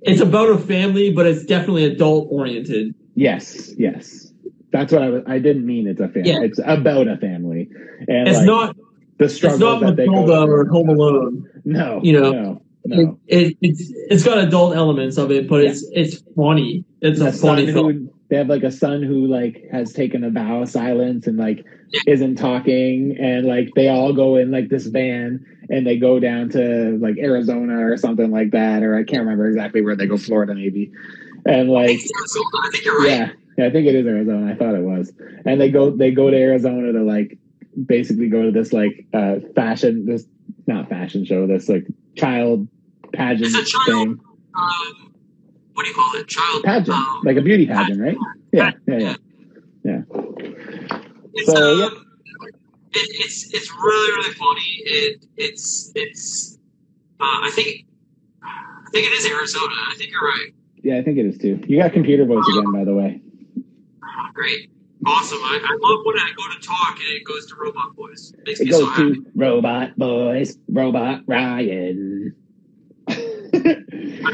it's about a family, but it's definitely adult oriented. Yes. That's what I didn't mean. It's a family. Yeah. It's about a family, and it's not the struggle that they go through. Or Home Alone. No, no. It's got adult elements of it, but it's funny. It's a funny film. They have like a son who like has taken a vow of silence and like isn't talking, and like they all go in like this van and they go down to like Arizona or something like that, or I can't remember exactly where they go, Florida maybe, and like I think you're right. Yeah, I think it is Arizona. I thought it was, and they go to Arizona to like basically go to this like not fashion show, this like child pageant thing. What do you call it? Child pageant, like a beauty pageant, right? Yeah. It's really funny. It's I think it is Arizona. I think you're right. Yeah, I think it is too. You got computer voice again, by the way. Great. Awesome. I love when I go to talk and it goes to robot voice. It goes to robot voice, Robot Ryan. I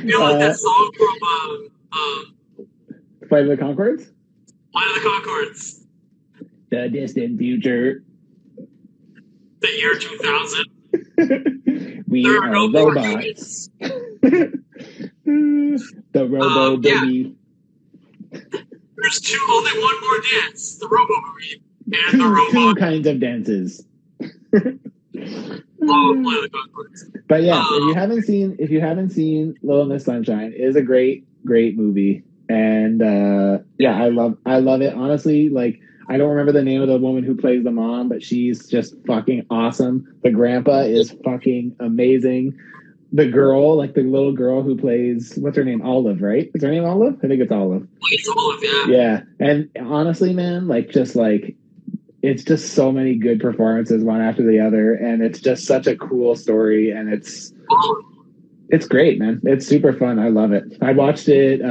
feel like that song from Flight of the Conchords? Flight of the Conchords. The distant future. The year 2000. We are no robots. The Robo Baby. There's only one more dance. The Robo movie and the Robot. Two kinds of dances. But yeah, if you haven't seen Little Miss Sunshine, it is a great movie, and I love it. Honestly, like I don't remember the name of the woman who plays the mom, but she's just fucking awesome. The grandpa is fucking amazing. The girl, like the little girl who plays, what's her name? Olive, right? Is her name Olive? I think it's Olive. It's Olive, yeah. Yeah, and honestly, man, it's just so many good performances one after the other, and it's just such a cool story, and it's great, man. It's super fun. I love it. I watched it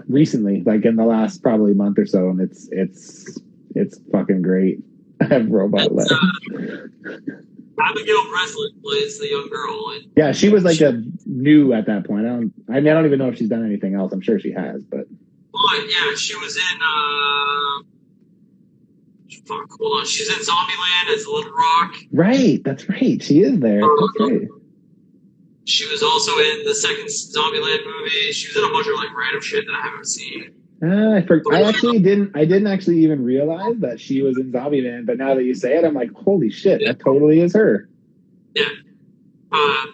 recently, like in the last probably month or so, and it's fucking great. I have robot legs. Abigail Breslin plays the young girl, and yeah, she was like a new at that point. I don't even know if she's done anything else. I'm sure she has, but yeah, she was in. Hold on, she's in Zombieland as Little Rock. Right, that's right. She is there. That's right. She was also in the second Zombieland movie. She was in a bunch of like random shit that I haven't seen. I didn't actually even realize that she was in Zombieland, but now that you say it, I'm like, holy shit, that totally is her. Yeah.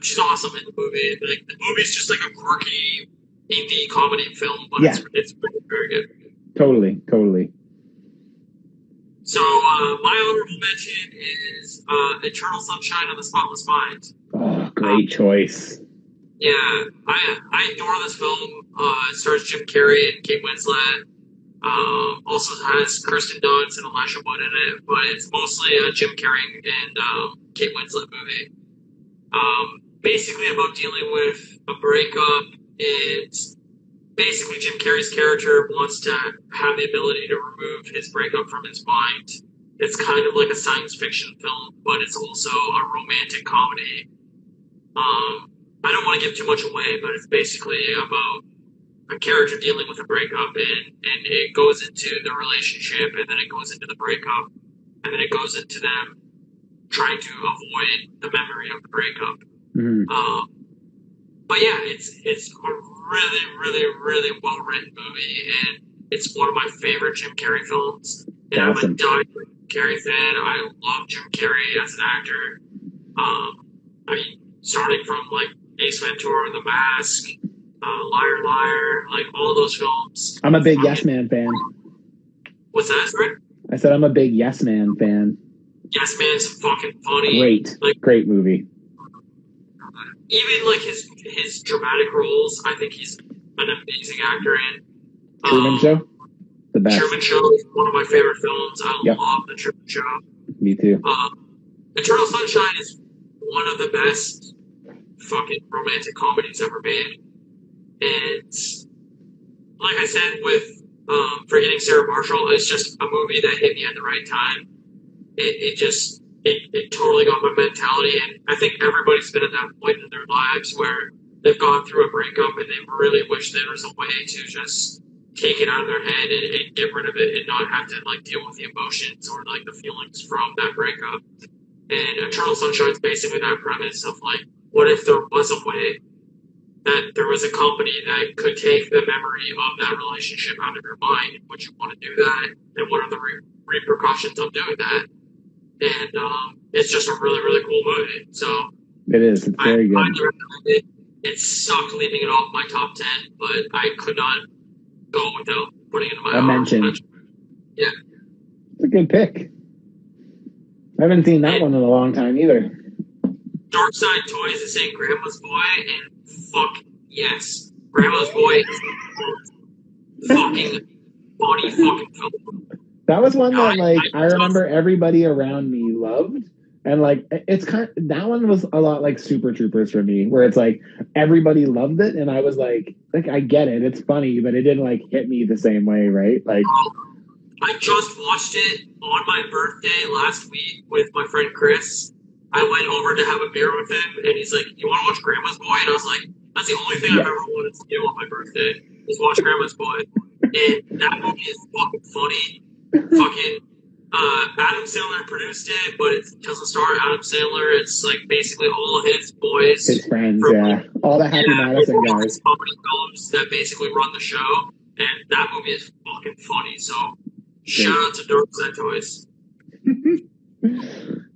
She's awesome in the movie. Like the movie's just like a quirky indie comedy film, but it's very good. Totally. So my honorable mention is Eternal Sunshine of the Spotless Mind. Oh, great choice. Yeah, I adore this film. It stars Jim Carrey and Kate Winslet. Also has Kirsten Dunst and Elijah Wood in it, but it's mostly a Jim Carrey and Kate Winslet movie. Basically about dealing with a breakup. It's basically Jim Carrey's character wants to have the ability to remove his breakup from his mind. It's kind of like a science fiction film, but it's also a romantic comedy. I don't want to give too much away, but it's basically about a character dealing with a breakup, and it goes into the relationship, and then it goes into the breakup, and then it goes into them trying to avoid the memory of the breakup. Mm-hmm. But yeah, it's a really, really, really well written movie, and it's one of my favorite Jim Carrey films. And awesome. I'm a diehard Jim Carrey fan. I love Jim Carrey as an actor. I mean, starting from like Ace Ventura, The Mask, Liar Liar, like all those films. I'm a big Yes Man fan. What's that, Fred? I said I'm a big Yes Man fan. Yes Man's fucking funny. Great movie. Even like his dramatic roles, I think he's an amazing actor in. Truman Show? The best. Truman Show is one of my favorite films. I love the Truman Show. Me too. Eternal Sunshine is one of the best fucking romantic comedies ever made. And like I said with Forgetting Sarah Marshall, it's just a movie that hit me at the right time. It totally got my mentality, and I think everybody's been at that point in their lives where they've gone through a breakup and they really wish there was a way to just take it out of their head and get rid of it and not have to like deal with the emotions or like the feelings from that breakup. And Eternal Sunshine is basically that premise of like, what if there was a way that there was a company that could take the memory of that relationship out of your mind? Would you want to do that? And what are the repercussions of doing that? And it's just a really, really cool movie. So it is. It's very good. Highly recommend it. It sucked leaving it off my top 10, but I could not go without putting it in my mention. Yeah. It's a good pick. I haven't seen that one in a long time either. Dark Side Toys is saying Grandma's Boy, and fuck yes. Grandma's Boy is fucking funny fucking film. That was one that like I remember everybody around me loved. And like it's that one was a lot like Super Troopers for me, where it's like everybody loved it, and I was like I get it, it's funny, but it didn't like hit me the same way, right? Like I just watched it on my birthday last week with my friend Chris. I went over to have a beer with him, and he's like, "You want to watch Grandma's Boy?" And I was like, "That's the only thing I've ever wanted to do on my birthday is watch Grandma's Boy." And that movie is fucking funny. Fucking Adam Sandler produced it, but it doesn't star Adam Sandler. It's like basically all of his boys, his friends, all the Happy Madison guys, comedy films that basically run the show. And that movie is fucking funny. So shout out to Dark Side Toys.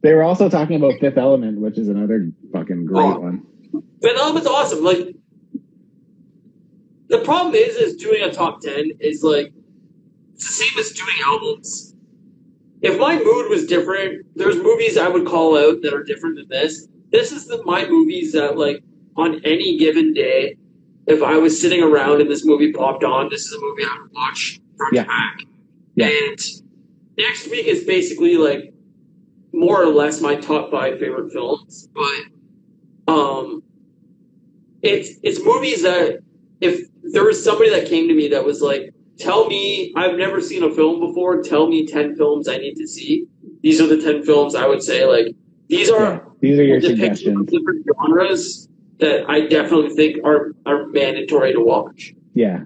They were also talking about Fifth Element, which is another fucking great one. Fifth Element's awesome. Like the problem is doing a top 10 is like it's the same as doing albums. If my mood was different, there's movies I would call out that are different than this. This is my movies that, like, on any given day, if I was sitting around and this movie popped on, this is a movie I would watch front to back. Yeah. And next week is basically, like, more or less my top 5 favorite films. But it's movies that if there was somebody that came to me that was like, tell me, I've never seen a film before, tell me 10 films I need to see. These are the 10 films I would say, like, these are your suggestions. Different genres that I definitely think are mandatory to watch. Yeah.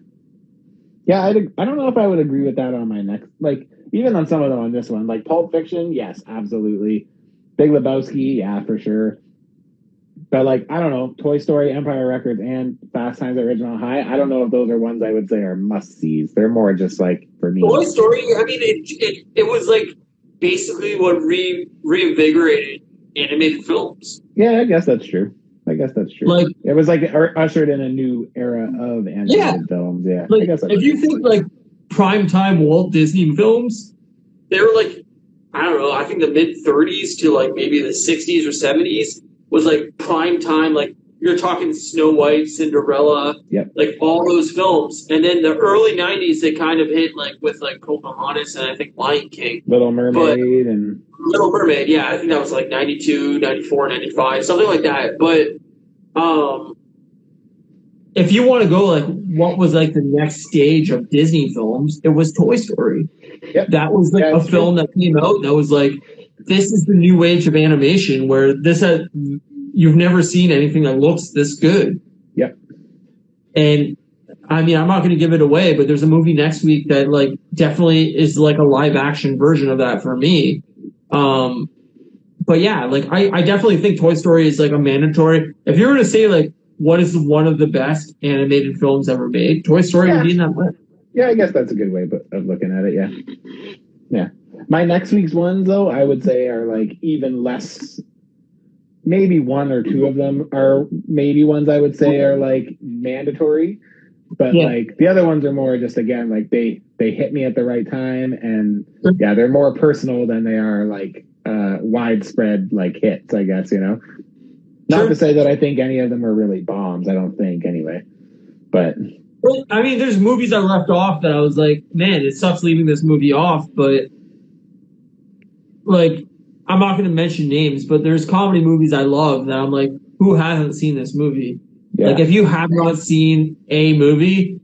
Yeah, I don't know if I would agree with that on my next, like, even on some of them on this one. Like, Pulp Fiction, yes, absolutely. Big Lebowski, yeah, for sure. But, like, I don't know, Toy Story, Empire Records, and Fast Times at Ridgemont High, I don't know if those are ones I would say are must-sees. They're more just, like, for me. Toy Story, I mean, it was, like, basically what reinvigorated animated films. Yeah, I guess that's true. Like, it was, like, ushered in a new era of animated films, yeah. Like, I guess if you think, like, primetime Walt Disney films, they were, like, I don't know, I think the mid-30s to, like, maybe the 60s or 70s, was like prime time, like you're talking Snow White, Cinderella, like all those films. And then the early 90s, they kind of hit like with like Pocahontas and I think Lion King. Little Mermaid, yeah. I think that was like 92, 94, 95, something like that. But if you want to go like what was like the next stage of Disney films, it was Toy Story. Yep. That was like a film that came out that was like, this is the new age of animation where you've never seen anything that looks this good. Yep. And I mean, I'm not going to give it away, but there's a movie next week that like definitely is like a live action version of that for me. But yeah, like I definitely think Toy Story is like a mandatory. If you were to say like, what is one of the best animated films ever made? Toy Story would be in that list. Yeah, I guess that's a good way of looking at it. Yeah. Yeah. My next week's ones, though, I would say are like even less. Maybe one or two of them are maybe ones I would say are like mandatory, but like the other ones are more just again like they hit me at the right time, and yeah, they're more personal than they are like widespread like hits. I guess Not to say that I think any of them are really bombs. I don't think anyway, but. Well, I mean, there's movies I left off that I was like, man, it sucks leaving this movie off, but like, I'm not going to mention names, but there's comedy movies I love that I'm like, who hasn't seen this movie? Yeah. Like, if you have not seen a movie,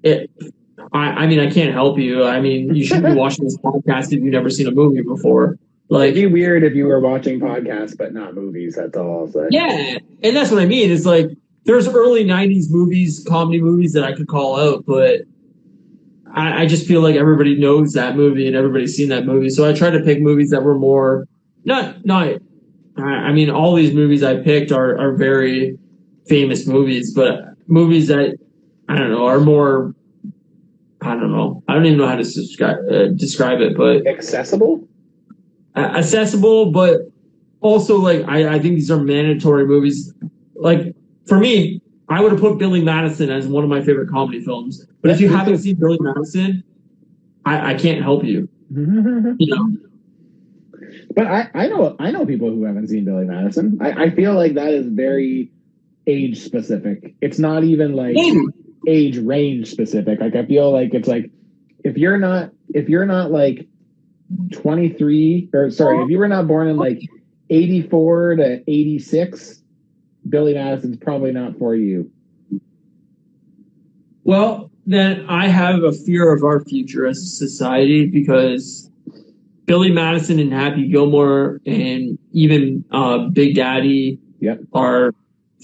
I mean, I can't help you. I mean, you shouldn't be watching this podcast if you've never seen a movie before. Like, it'd be weird if you were watching podcasts but not movies. That's all I'll say. Yeah, and that's what I mean. It's like, there's early 90s movies, comedy movies that I could call out, but I just feel like everybody knows that movie and everybody's seen that movie. So I try to pick movies that were more, I mean, all these movies I picked are very famous movies, but movies that, I don't know, are more, I don't know. I don't even know how to describe it, but accessible, but also like I think these are mandatory movies. Like for me, I would have put Billy Madison as one of my favorite comedy films. But if you haven't seen Billy Madison, I can't help you. You know. But I know people who haven't seen Billy Madison. I feel like that is very age specific. It's not even like age range specific. Like I feel like it's like if you're not like 23 or sorry, if you were not born in like 84 to 86, Billy Madison's probably not for you. Well, then I have a fear of our future as a society because Billy Madison and Happy Gilmore and even Big Daddy are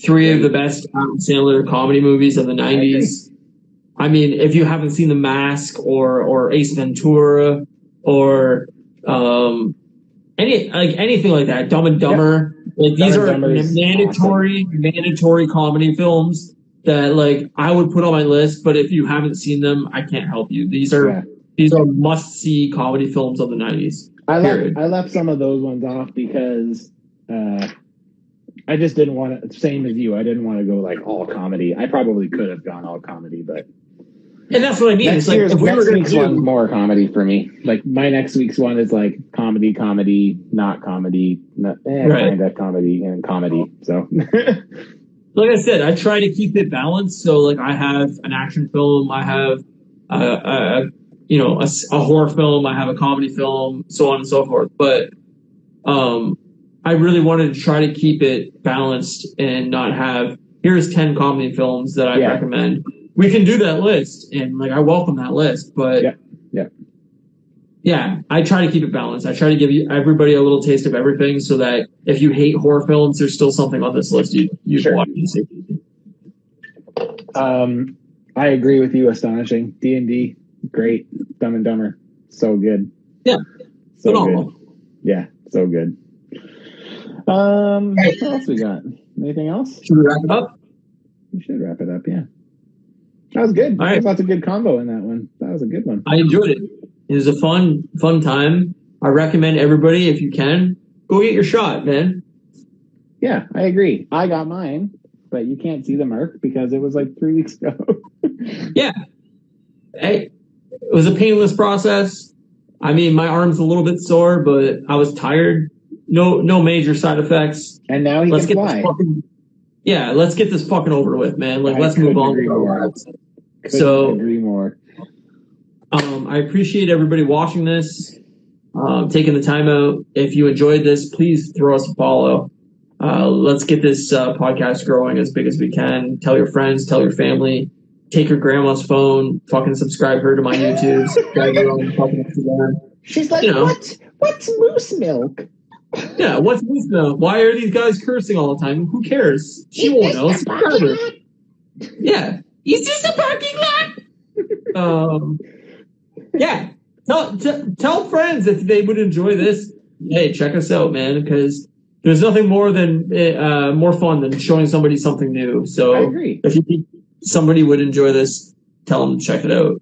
three of the best Adam Sandler comedy movies of the 90s. I mean, if you haven't seen The Mask or Ace Ventura or anything like that, Dumb and Dumber, like these are mandatory comedy films that like I would put on my list. But if you haven't seen them, I can't help you. These are must-see comedy films of the 90s. I left some of those ones off because I just didn't want to. Same as you, I didn't want to go like all comedy. I probably could have gone all comedy, but and that's what I mean. Next week's one's more comedy for me. Like my next week's one is like comedy, not comedy, kind of comedy and comedy. So, like I said, I try to keep it balanced. So like I have an action film, I have a horror film, I have a comedy film, so on and so forth. But I really wanted to try to keep it balanced and not have here's 10 comedy films that I recommend. We can do that list, and like I welcome that list, but I try to keep it balanced. I try to give everybody a little taste of everything, so that if you hate horror films, there's still something on this list you watch. I agree with you. Astonishing. D&D, great. Dumb and Dumber, so good. Yeah, so phenomenal. Good. Yeah, so good. What else we got? Anything else? Should we wrap it up? We should wrap it up. Yeah. That was good. All right. Lots of good combo in that one. That was a good one. I enjoyed it. It was a fun time. I recommend everybody, if you can, go get your shot, man. Yeah, I agree. I got mine, but you can't see the mark because it was like 3 weeks ago. Yeah. Hey, it was a painless process. I mean, my arm's a little bit sore, but I was tired. No major side effects. And now let's get this fucking over with, man. Like, let's move on with our lives. So, agree more. I appreciate everybody watching this, taking the time out. If you enjoyed this, please throw us a follow. Let's get this podcast growing as big as we can. Tell your friends, tell your family. Take your grandma's phone, fucking subscribe her to my YouTube. Subscribe her on fucking Instagram. She's like, what's moose milk? Yeah, what's moose milk? Why are these guys cursing all the time? Who cares? She won't know. Subscribe her. Yeah. Is this a parking lot? Yeah. Tell friends if they would enjoy this. Hey, check us out, man, because there's nothing more fun than showing somebody something new. So I agree. If you think somebody would enjoy this, tell them to check it out.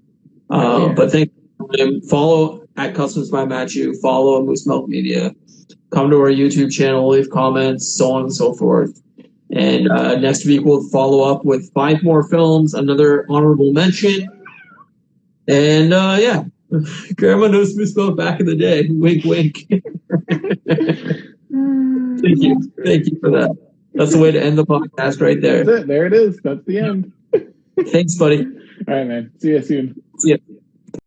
But thank you. Follow at Customs by Matthew. Follow Moose Milk Media. Come to our YouTube channel, leave comments, so on and so forth. And next week we'll follow up with 5 more films, another honorable mention. And Grandma knows Moose Milk back in the day. Wink, wink. Thank you for that. That's the way to end the podcast right there. That's it. There it is. That's the end. Thanks, buddy. All right, man. See you soon. See ya.